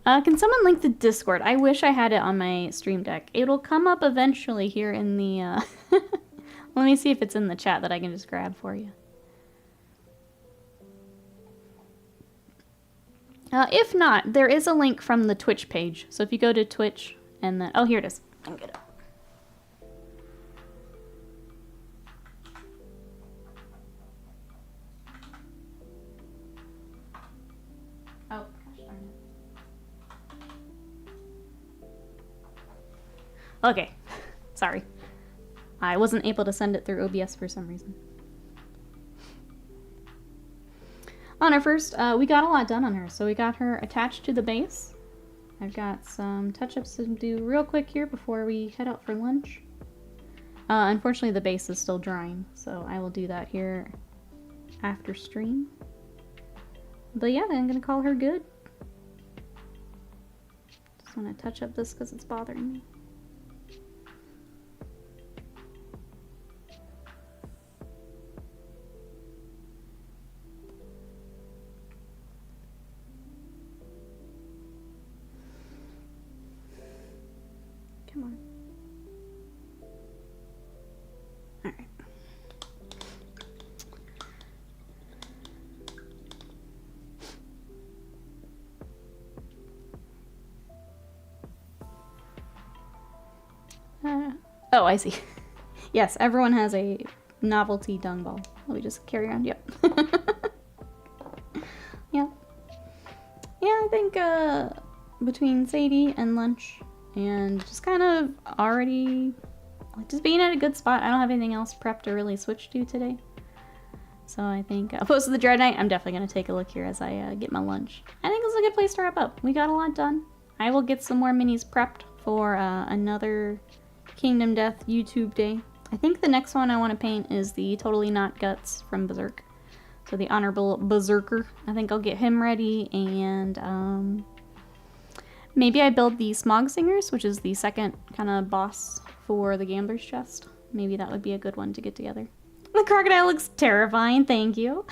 Can someone link the Discord? I wish I had it on my stream deck. It'll come up eventually here in the... Let me see if it's in the chat that I can just grab for you. If not, there is a link from the Twitch page. So if you go to Twitch and then... Oh, here it is. I can get it. Oh, gosh darn it. Okay. Sorry. I wasn't able to send it through OBS for some reason. On her first, we got a lot done on her. So we got her attached to the base. I've got some touch-ups to do real quick here before we head out for lunch. Unfortunately, the base is still drying, so I will do that here after stream. But yeah, I'm gonna call her good. Just want to touch up this because it's bothering me. Come on. All right. Oh, I see. Yes, everyone has a novelty dung ball. Let me just carry on. Yep. Yeah. Yeah, I think between Sadie and lunch and just kind of already like just being at a good spot. I don't have anything else prepped to really switch to today. So I think opposed to the Dread Knight, I'm definitely going to take a look here as I get my lunch. I think this is a good place to wrap up. We got a lot done. I will get some more minis prepped for another Kingdom Death YouTube day. I think the next one I want to paint is the Totally Not Guts from Berserk. So the Honorable Berserker. I think I'll get him ready and maybe I build the Smog Singers, which is the second kind of boss for the Gambler's Chest. Maybe that would be a good one to get together. The Crocodile looks terrifying, thank you.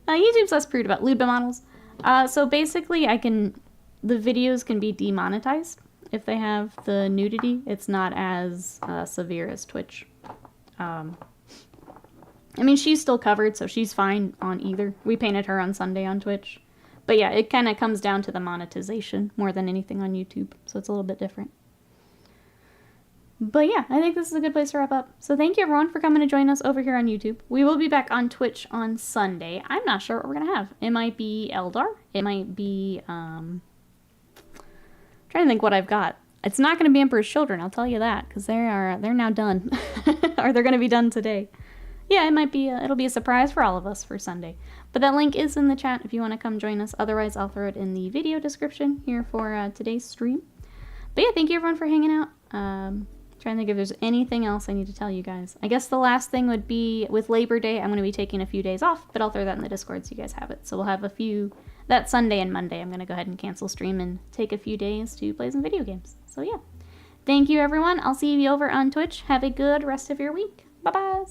YouTube's less prude about lewd models. So basically the videos can be demonetized if they have the nudity. It's not as severe as Twitch. I mean, she's still covered, so she's fine on either. We painted her on Sunday on Twitch. But yeah, it kind of comes down to the monetization more than anything on YouTube, so it's a little bit different. But yeah, I think this is a good place to wrap up. So thank you everyone for coming to join us over here on YouTube. We will be back on Twitch on Sunday. I'm not sure what we're going to have. It might be Eldar. It might be, trying to think what I've got. It's not going to be Emperor's Children, I'll tell you that, because they're now done. Or they're going to be done today. Yeah, it might be, it'll be a surprise for all of us for Sunday. But that link is in the chat if you want to come join us. Otherwise, I'll throw it in the video description here for today's stream. But yeah, thank you everyone for hanging out. Trying to think if there's anything else I need to tell you guys. I guess the last thing would be with Labor Day, I'm going to be taking a few days off, but I'll throw that in the Discord so you guys have it. So we'll have a few, that Sunday and Monday, I'm going to go ahead and cancel stream and take a few days to play some video games. So yeah. Thank you everyone. I'll see you over on Twitch. Have a good rest of your week. Bye-bye.